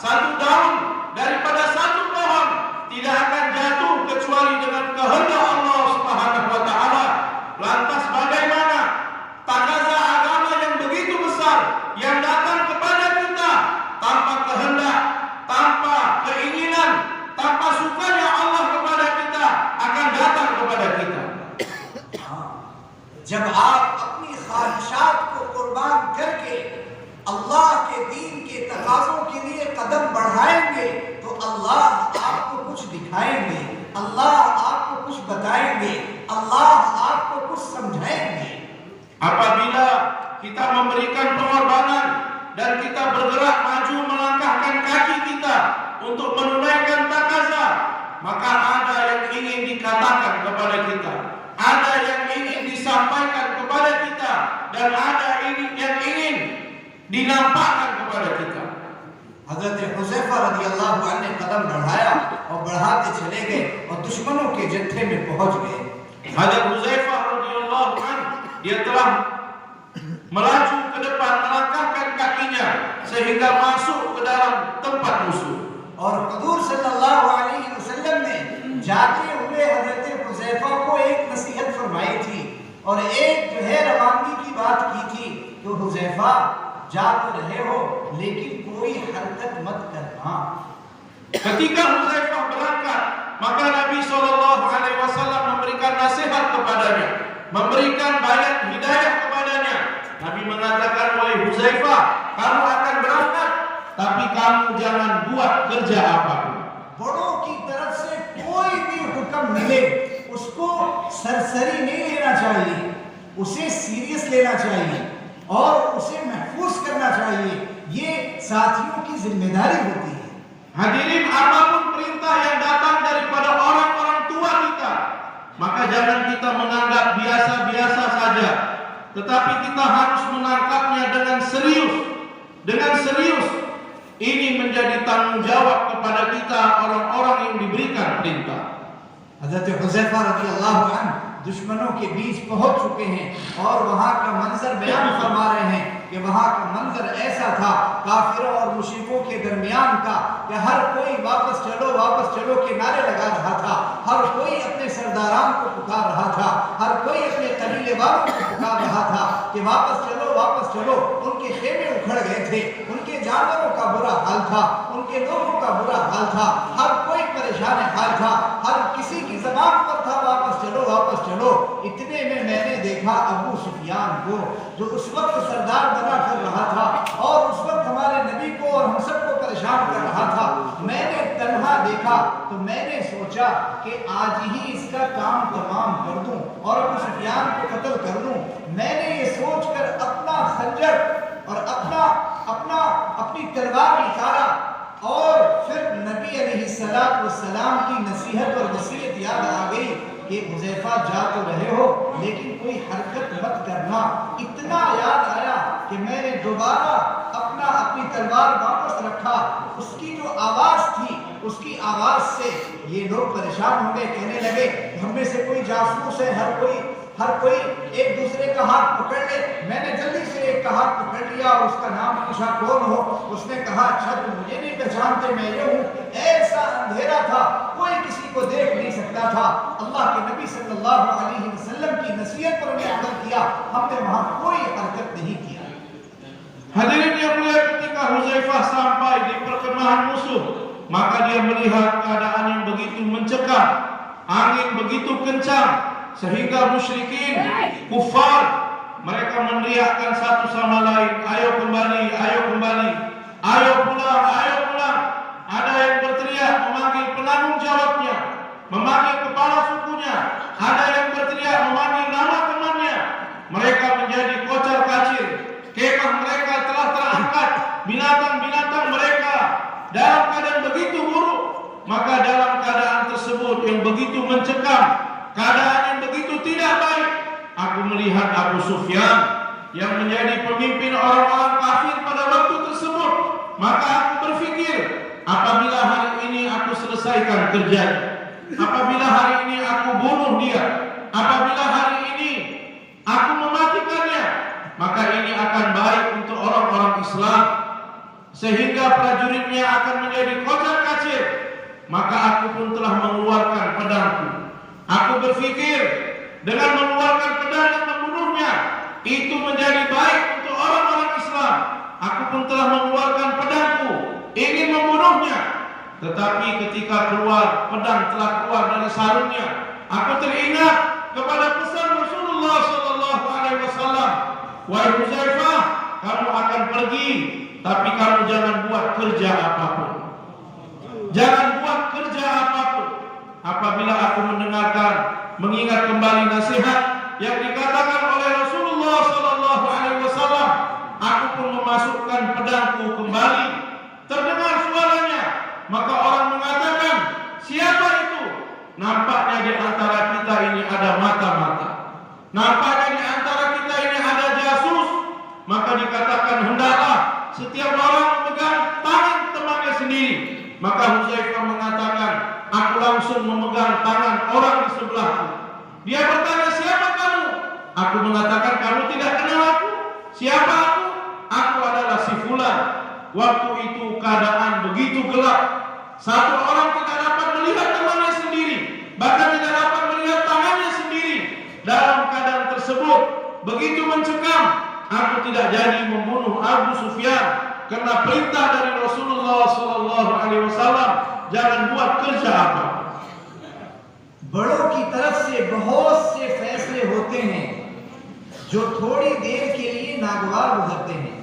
satu daun daripada satu pohon tidak akan jatuh kecuali dengan kehendak Allah Subhanahu wa taala. Lantas bagaimana takaza agama yang begitu besar yang datang kepada kita tanpa kehendak, tanpa keinginan, tanpa sukanya Allah kepada kita akan datang kepada kita. जब आप अपनी ख्वाहिशात को कुर्बान करके अल्लाह के दीन के तकाज़ों के लिए कदम बढ़ाएंगे, तो अल्लाह आपको कुछ दिखाएंगे, अल्लाह आपको कुछ बताएंगे, अल्लाह आपको कुछ समझाएंगे. Apabila kita memberikan pengorbanan dan kita bergerak maju melangkahkan kaki kita untuk menunaikan takaza, maka ada yang ingin dikatakan kepada kita, ada yang ingin disampaikan kepada kita, dan ada yang ingin dinampakkan kepada kita. हज़रत हुज़ैफ़ा रज़ियल्लाहु अन्हु ने कदम बढ़ाया और बढ़ाते चले गए और दुश्मनों के जत्थे में पहुंच गए. Hadrat Hudzaifah radhiyallahu anhu, dia telah melaju ke depan, melangkahkan kakinya sehingga masuk ke dalam tempat musuh. और हुज़ूर सल्लल्लाहु अलैहि वसल्लम ने जाते हुए हज़रत हुज़ैफ़ा को एक नसीहत फरमाई थी और एक जो है रवानगी की बात की थी कि हुज़ैफ़ा जा तो रहे हो लेकिन कोई हरकत मत करना. Ketika Hudzaifah berangkat, maka Nabi SAW memberikan nasihat kepadanya, memberikan bayat hidayah kepadanya. Nabi mengatakan, wahai Hudzaifah, kamu akan berangkat, tapi kamu jangan buat kerja apapun. बड़ों की तरफ से कोई भी हुक्म मिले उसको सरसरी नहीं लेना चाहिए, उसे सीरियस लेना चाहिए और उसे महफूज करना चाहिए. ये साथियों की जिम्मेदारी होती है. Hadirin, apapun perintah yang datang daripada orang-orang tua kita, maka jangan kita menganggap biasa-biasa saja, tetapi kita harus menangkapnya dengan serius. Dengan serius, ini menjadi tanggung jawab kepada kita orang-orang yang diberikan perintah. हज़रत हुज़ैफ़ा रज़ियल्लाहु अन्हु दुश्मनों के बीच पहुंच चुके हैं और वहां का मंजर बयान फरमा रहे हैं कि वहां का मंजर ऐसा था काफिरों और मुशरिकों के दरमियान का कि हर कोई वापस चलो के नारे लगा रहा था, हर कोई अपने सरदारान को पुकार रहा था, हर कोई अपने कबीले वालों को पुकार रहा था कि वापस चलो। उनके खेमे उखड़ गए थे, उनके जानवरों का बुरा हाल था, उनके लोगों का बुरा हाल था, हर कोई परेशान हाल था, हर किसी की ज़बान पर था वापस चलो। इतने में मैंने देखा अबू सुफियान को, जो उस वक्त सरदार बना कर रहा था और उस वक्त हमारे नबी को और हम सबको परेशान कर रहा था। मैंने तन्हा देखा तो मैंने सोचा कि आज ही इसका काम तमाम कर दूं और अबू सुफियान को कत्ल कर दूं। मैंने ये सोचकर अपना खंजर और अपनी तलवार निकाला और फिर नबी अलैहिस्सलाम की नसीहत और वसीयत याद आ गई कि हुज़ैफा जा तो रहे हो लेकिन कोई हरकत मत करना। इतना याद आया कि मैंने दोबारा अपनी तलवार वापस रखा। उसकी जो आवाज थी, उसकी आवाज से ये लोग परेशान हो गए, कहने लगे हम में से कोई जासूस है, हर कोई एक दूसरे का हाथ पकड़ ले। मैंने जल्दी से एक का हाथ पकड़ लिया और उसका नाम पूछा कौन हो। उसने कहा अच्छा तुम मुझे नहीं पहचानते, मैं ये हूँ। ऐसा अंधेरा था, कोई किसी को देख नहीं सकता था। अल्लाह के नबी सल्लल्लाहु अलैहि वसल्लम की नसीहत पर हमने अमल किया, हमने वहां कोई हरकत नहीं किया। Hadirin yang mulia, ketika Huzaifah sampai di perkemahan musuh, maka dia melihat keadaan yang begitu mencekam, angin begitu kencang, sehingga musyrikin, kufar, mereka meneriakkan satu sama lain, ayo kembali, ayo pulang. Ada yang berteriak memanggil penanggung jawabnya, memanggil kepala sukunya, ada yang berteriak memanggil nama temannya. Mereka menjadi kocar kacir, kemah mereka telah terangkat, binatang-binatang mereka dalam keadaan begitu buruk. Maka dalam keadaan tersebut yang begitu mencekam, keadaan yang begitu tidak baik, aku melihat Abu Sufyan yang menjadi pemimpin orang-orang kafir pada waktu tersebut. Maka aku berpikir, apabila hari ini aku selesaikan kerjanya, apabila hari ini aku bunuh dia, apabila hari ini aku mematikannya, maka ini akan baik untuk orang-orang Islam, sehingga prajuritnya akan menjadi kocar kacir. Maka aku pun telah mengeluarkan pedangku. Aku berpikir dengan mengeluarkan pedang dan membunuhnya itu menjadi baik untuk orang-orang Islam. Aku pun telah mengeluarkan pedangku ingin membunuhnya. Tetapi ketika pedang telah keluar dari sarungnya, aku teringat kepada pesan Rasulullah sallallahu alaihi wasallam, wahai Huzaifah, kamu akan pergi, tapi kamu jangan buat kerja apapun. Jangan buat kerja apapun. Apabila aku mengingat kembali nasihat yang dikatakan oleh Rasulullah sallallahu alaihi wasallam, aku pun memasukkan pedangku kembali. Terdengar suaranya, maka orang mengatakan, siapa itu? Nampaknya di antara kita ini ada mata-mata. Nampaknya di antara kita ini ada jasus. Maka dikatakan hendaklah setiap orang memegang tangan temannya sendiri. Maka Huzaifah mengatakan, aku langsung memegang tangan orang di sebelahku. Dia bertanya, siapa kamu? Aku mengatakan, kamu tidak kenal aku. Siapa aku? Aku adalah si fulan. Waktu itu keadaan begitu gelap, satu orang tidak dapat melihat temannya sendiri, bahkan tidak dapat melihat tangannya sendiri. Dalam keadaan tersebut begitu mencekam, aku tidak jadi membunuh Abu Sufyan karena perintah dari Rasulullah sallallahu alaihi wasallam, jangan buat kerja apa. बड़ों की तरफ से बहुत से फैसले होते हैं जो थोड़ी देर के लिए नागवार गुजरते हैं,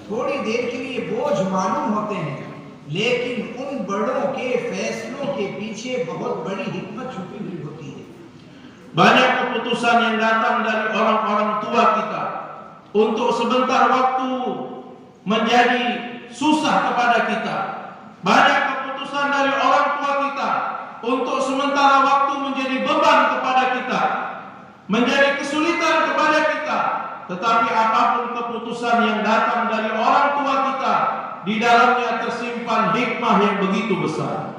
थोड़ी देर के लिए बोझ मालूम होते हैं, लेकिन उन बड़ों के फैसलों के पीछे बहुत बड़ी हिकमत छुपी हुई होती है। Banyak keputusan yang datang dari orang-orang tua kita untuk sebentar waktu menjadi susah kepada kita. Banyak keputusan dari orang tua kita untuk sementara waktu menjadi beban kepada kita, menjadi kesulitan kepada kita. Tetapi apapun keputusan yang datang dari orang tua kita, di dalamnya tersimpan hikmah yang begitu besar.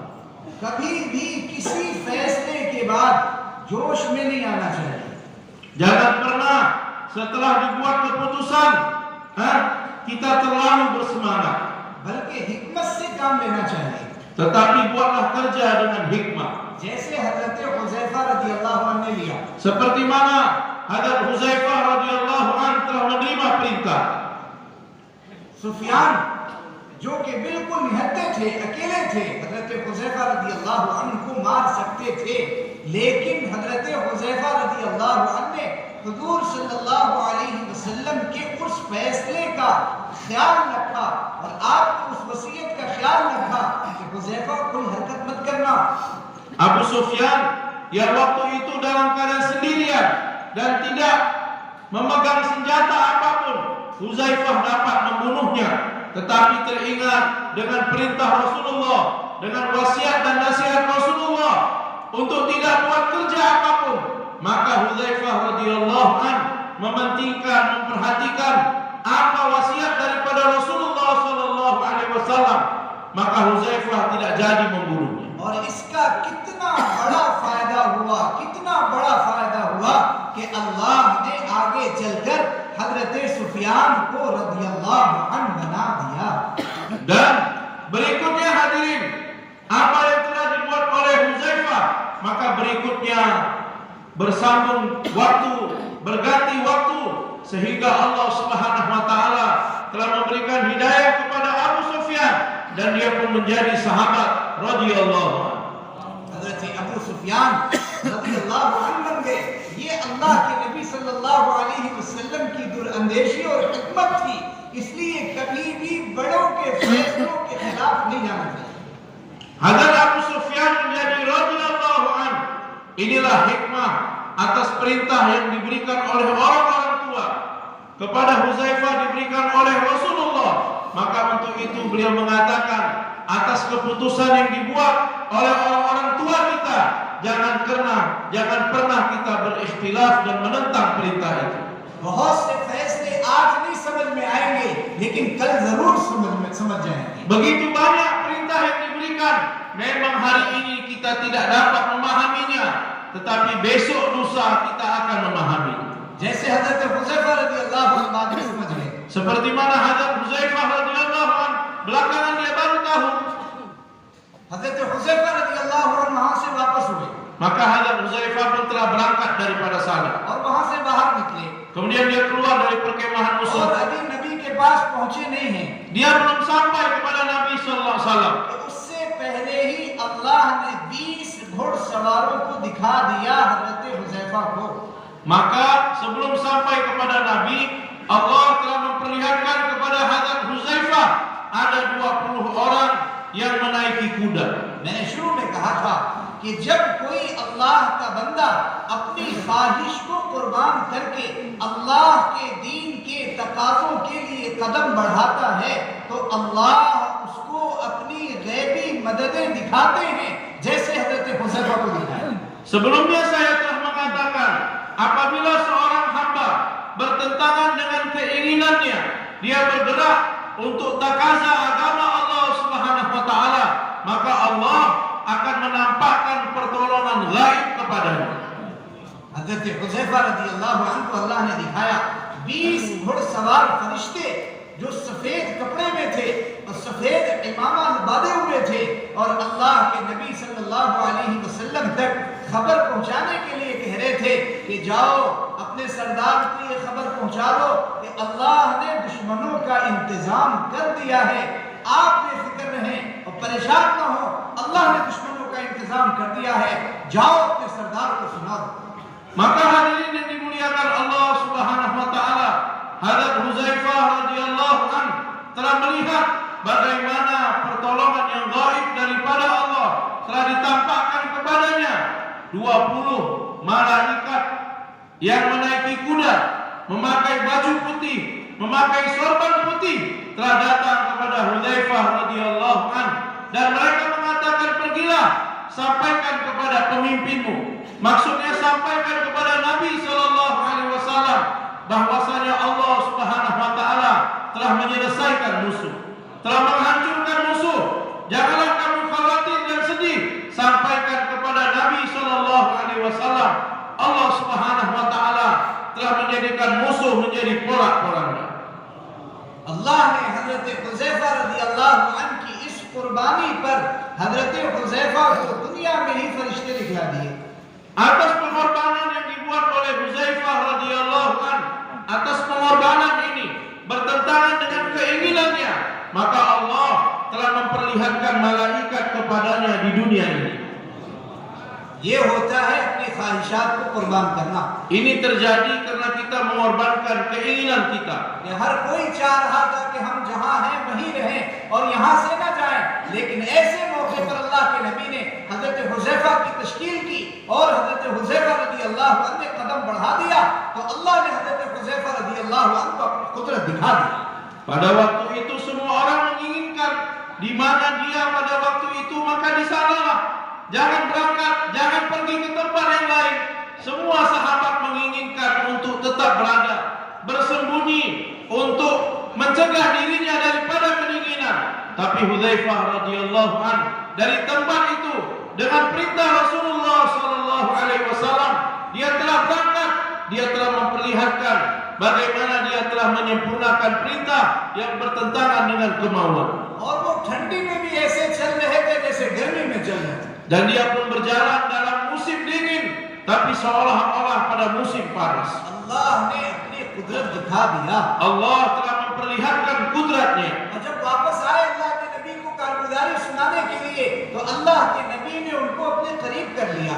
कभी भी किसी फैसले के बाद जोश में नहीं आना चाहिए। Jangan pernah setelah dibuat keputusan kita terlalu bersemangat, बल्कि हिकमत से काम लेना चाहिए। tetapi buatlah kerja dengan hikmah. जैसे हजरत हुज़ैफा रज़ियल्लाहु अन्हु ने लिया, Seperti mana Hadrat Huzaifah radhiyallahu anhu telah menerima perintah. Sufiyan जो कि बिल्कुल निहत्ते थे, अकेले थे, हजरत हुज़ैफा रज़ियल्लाहु अन्हु को मार सकते थे, लेकिन हजरत हुज़ैफा रज़ियल्लाहु अन्हु ने हुजूर सल्लल्लाहु अलैहि वसल्लम के उस फैसले का ख्याल रखा और आपकी उस वसीयत का ख्याल रखा कि हुज़ैफा कोई हरकत मत करना। Abu Sufyan yang waktu itu dalam keadaan sendirian dan tidak memegang senjata apapun, Huzaifah dapat membunuhnya, tetapi teringat dengan perintah Rasulullah, dengan wasiat dan nasihat Rasulullah untuk tidak buat kerja apapun, maka Huzaifah radhiyallahu anhu mementingkan, memperhatikan apa wasiat daripada Rasulullah sallallahu alaihi wasallam, maka Huzaifah tidak jadi membunuhnya. और इसका कितना बड़ा फायदा हुआ, कितना बड़ा फायदा हुआ कि अल्लाह ने आगे चलकर हजरत सुफियान को रज़ियल्लाहु अन्हु बना दिया। Dan berikutnya hadirin, apa yang telah dibuat oleh Huzaifah, maka berikutnya bersambung waktu, berganti waktu, sehingga Allah Subhanahu wa taala telah memberikan hidayah kepada Abu Sufyan dan dia pun menjadi sahabat radhiyallahu anhu. हजरत अबू सुफियान रज़ियल्लाहु अन्हु बन गए। ये अल्लाह के नबी सल्लल्लाहु अलैहि वसल्लम की दूरअंदेशी और हिकमत थी, इसलिए कभी भी बड़ों के फैसलों के खिलाफ नहीं जाना चाहिए। Hadrat Abu Sufyan menjadi radhiyallahu anhu. Inilah hikmah atas perintah yang diberikan oleh orang-orang tua kepada Huzaifah diberikan oleh Rasulullah. Maka untuk itu beliau mengatakan, atas keputusan yang dibuat oleh orang-orang tua kita, jangan pernah kita berikhtilaf dan menentang perintah itu. बहुत से फैसले आज नहीं समझ में आएंगे, लेकिन कल जरूर समझ जाएंगे। Begitu banyak perintah yang diberikan, memang hari ini kita tidak dapat memahaminya, tetapi besok lusa kita akan memahaminya. जैसे हजरत हुज़ैफा रज़ियल्लाहु अन्हु बाद में समझ गए, Seperti mana Hadrat Huzaifah radhiyallahu anhu belakangan dia baru tahu. हजरत हुज़ैफा रज़ियल्लाहु अन्हु वहां से वापस हुए Maka Hadrat Huzaifah pun telah berangkat daripada sana. और वहां से बाहर निकले Kemudian dia keluar dari perkemahan और musuh. अभी नबी के पास पहुंचे नहीं हैं Dia belum sampai kepada Nabi sallallahu alaihi wasallam. कि उससे पहले ही अल्लाह ने 20 घुड़सवारों को दिखा दिया हजरत हुज़ैफा को। Maka sebelum sampai kepada Nabi, Allah telah memperlihatkan kepada Hadrat Huzaifah ada 20 orang yang menaiki kuda. मैंने शुरू में कहा था कि जब कोई अल्लाह का बंदा अपनी ख्वाहिश को कुर्बान करके अल्लाह के दीन के तकाज़ों के लिए कदम बढ़ाता है तो अल्लाह उसको अपनी गैबी मददें दिखाते हैं, जैसे हज़रत हुज़ैफा को दिखाया। Sebelumnya saya telah mengatakan, apabila seorang hamba bertentangan dengan keinginannya, dia bergerak untuk takaza agama Allah Subhanahu wa taala, maka Allah akan menampakkan pertolongan gaib kepadanya. हज़रत हुज़ैफा रज़ियल्लाहु अन्हु को अल्लाह ने दिखाया 20 घुड़सवार फरिश्ते जो सफेद कपड़े में थे और सफेद इमामा बांधे हुए थे और अल्लाह के नबी सल्लल्लाहु अलैहि वसल्लम तक खबर पहुंचाने के लिए कह रहे थे कि जाओ अपने सरदार को ये खबर पहुंचा दो कि अल्लाह ने दुश्मनों का इंतजाम कर दिया है, आप बेफिक्र रहें और परेशान न हो, अल्लाह ने दुश्मनों का इंतजाम कर दिया है, जाओ अपने सरदार को सुना दो। Maka hadirin yang dimuliakan Allah Subhanahu wa taala, Hadrat Huzaifah radhiyallahu anhu telah melihat bagaimana pertolongan yang gaib daripada Allah telah ditampakkan kepadanya. 20 malaikat yang menaiki kuda, memakai baju putih, memakai sorban putih telah datang kepada Huzaifah radhiyallahu anhu dan mereka mengatakan, pergilah sampaikan kepada pemimpinmu. Maksudnya sampaikan kepada Nabi sallallahu alaihi wasallam bahwasanya Allah Subhanahu wa taala telah menyelesaikan musuh, telah menghancurkan musuh. Janganlah kamu khawatir dan sedih. Sampaikan kepada Nabi sallallahu alaihi wasallam कुर्बानी पर हजरत हुज़ैफा को दुनिया में ही फरिश्ते दिखला दिए। Atas pengorbanan yang dibuat oleh Huzaifah radhiyallahu an, atas pengorbanan ini bertentangan dengan keinginannya, maka Allah telah memperlihatkan malaikat kepadanya di dunia ini. ये होता है अपनी ख्वाहिशात को कुर्बान करना। Ini terjadi karena kita mengorbankan keinginan kita. ये हर कोई चाह रहा था कि हम जहाँ हैं वहीं रहें और यहाँ से न जाएं, लेकिन ऐसे मौके पर अल्लाह के नबी ने हजरत हुज़ैफा की तश्कील की और हजरत हुज़ैफा रज़ियल्लाहु अन्हु ने कदम बढ़ा दिया तो अल्लाह ने हजरत हुज़ैफा रज़ियल्लाहु अन्हु को अपनी कुदरत दिखा दी। Pada waktu itu semua orang menginginkan di mana dia pada waktu itu, maka di sanalah. Jangan berangkat, jangan pergi ke tempat yang lain. Semua sahabat menginginkan untuk tetap berada, bersembunyi, untuk mencegah dirinya daripada kedinginan. Tapi Huzaifah radhiyallahu an dari tempat itu dengan perintah Rasulullah sallallahu alaihi wasallam, dia telah berangkat, dia telah memperlihatkan bagaimana dia telah menyempurnakan perintah yang bertentangan dengan kemauan. और वो ठंडी में भी ऐसे चल रहे थे जैसे गर्मी में चल रहे थे। Dan dia pun berjalan dalam musim dingin, tapi seolah-olah pada musim panas. अल्लाह ने अपनी कुदरत दिखा दिया। Allah telah memperlihatkan kudratnya. और जब वापस आए अल्लाह के नबी को कारगुजारी सुनाने के लिए तो अल्लाह के नबी ने उनको अपने करीब कर लिया।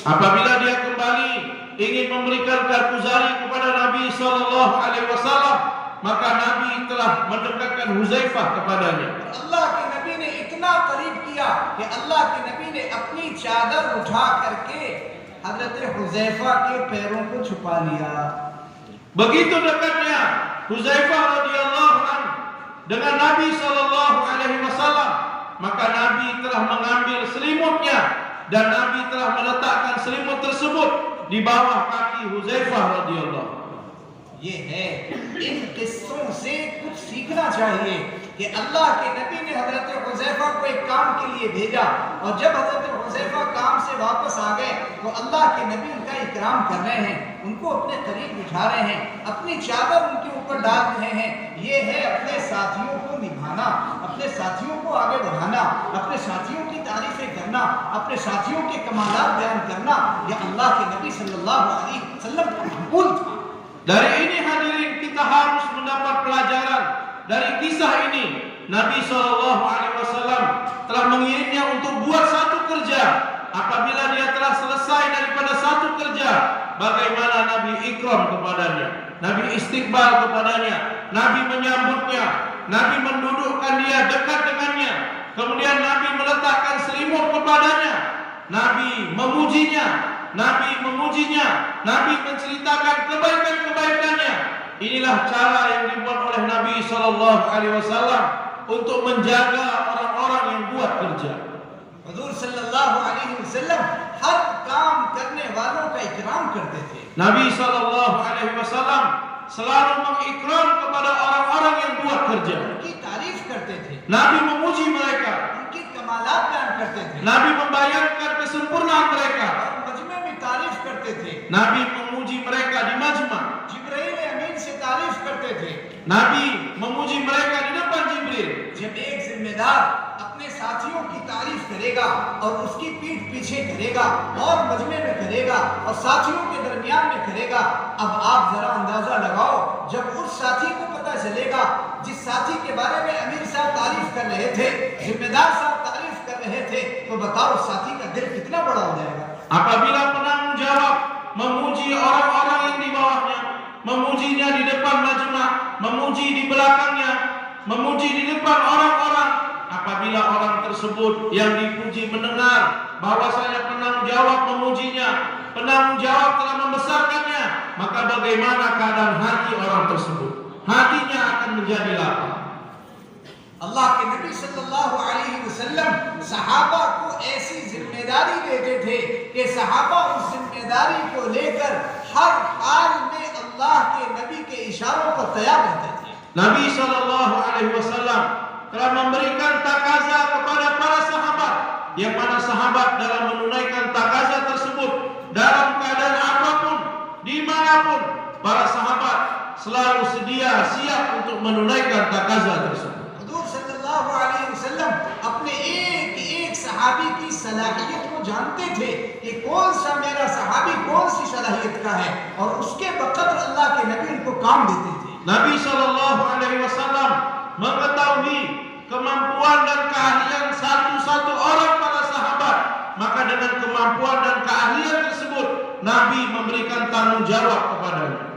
Apabila dia kembali ingin memberikan karguzari kepada Nabi sallallahu alaihi wasallam, maka Nabi telah mendekatkan Huzaifah kepadanya. अल्लाह के नबी ने इतना करीब किया कि अल्लाह के नबी ने अपनी चादर उठा करके हजरत हुज़ैफा के पैरों को छुपा लिया। Begitu dekatnya Huzaifah radhiyallahu anhu dengan Nabi sallallahu alaihi wasallam, maka Nabi telah mengambil selimutnya dan Nabi telah meletakkan selimut tersebut di bawah kaki Huzaifah radhiyallahu anhu. ये है, इन किस्सों से कुछ सीखना चाहिए कि अल्लाह के नबी ने हजरत हुज़ैफा को एक काम के लिए भेजा और जब हजरत हुज़ैफा काम से वापस आ गए तो अल्लाह के नबी उनका इकराम कर रहे हैं, उनको अपने करीब बिठा रहे हैं, अपनी चादर उनके ऊपर डाल रहे हैं। ये है अपने साथियों को निभाना, अपने साथियों को आगे बढ़ाना, अपने साथियों की तारीफें करना, अपने साथियों के कमालात बयान करना। यह अल्लाह के नबी सल्लल्लाहु अलैहि वसल्लम का मामूल था। Dari ini hadirin kita harus mendapat pelajaran dari kisah ini. Nabi SAW telah mengirimnya untuk buat satu kerja. Apabila dia telah selesai daripada satu kerja, bagaimana Nabi ikram kepadanya, Nabi istiqbal kepadanya, Nabi menyambutnya, Nabi mendudukkan dia dekat dengannya, kemudian Nabi meletakkan selimut kepadanya, Nabi memujinya, Nabi memujinya, Nabi menceritakan kebaikan-kebaikannya. Inilah cara yang dibuat oleh Nabi SAW untuk menjaga orang-orang yang buat kerja. हुज़ूर सल्लल्लाहु अलैहि वसल्लम हर काम करने वालों का इकराम करते थे। Nabi SAW selalu mengikram kepada orang-orang yang buat kerja. उनकी तारीफ करते थे, Nabi memuji mereka, उनकी कमालात बयान करते थे, Nabi membayangkan kesempurnaan mereka, और मजमे में तारीफ करते थे। Nabi memuji mereka di majma', जिब्राइल अमीन से तारीफ करते थे। Nabi memuji mereka di depan Jibril. जब एक जिम्मेदार अपने साथियों की तारीफ करेगा और उसकी पीठ पीछे करेगा और मजमे में करेगा और साथियों के दरमियान में करेगा, अब आप जरा अंदाजा लगाओ, जब उस साथी को पता चलेगा जिस साथी के बारे में अमीर साहब तारीफ कर रहे थे, जिम्मेदार साहब तारीफ कर रहे थे, तो बताओ उस साथी का दिल कितना बड़ा हो जाएगा। Apabila penanggung jawab memuji orang-orang yang di bawahnya, memujinya di depan majma', memuji di belakangnya, memuji di depan orang-orang, apabila orang tersebut yang dipuji mendengar bahwasanya penanggung jawab memujinya, penanggung jawab telah membesarkannya, maka bagaimana keadaan hati orang tersebut? Hatinya akan menjadi lapang. अल्लाह के नबी सल्लल्लाहु अलैहि वसल्लम सहाबा को ऐसी जिम्मेदारी देते थे कि सहाबा उस जिम्मेदारी को लेकर हर हाल में अल्लाह के नबी के इशारों पर तैयार रहते थे। Nabi SAW telah memberikan takaza kepada para sahabat, yang mana sahabat dalam menunaikan takaza tersebut dalam keadaan apapun, dimanapun, para sahabat selalu sedia siap untuk menunaikan takaza tersebut. हुज़ूर सल्लल्लाहु अलैहि वसल्लम अपने जानते थे कि कौन सा मेरा सहाबी कौन सी सलाहियत का है और उसके बकद्र अल्लाह के नबी उनको काम देते थे। Nabi Shallallahu Alaihi Wasallam mengetahui kemampuan dan keahlian satu-satu orang para sahabat, maka dengan kemampuan dan keahlian tersebut Nabi memberikan tanggung jawab kepadanya.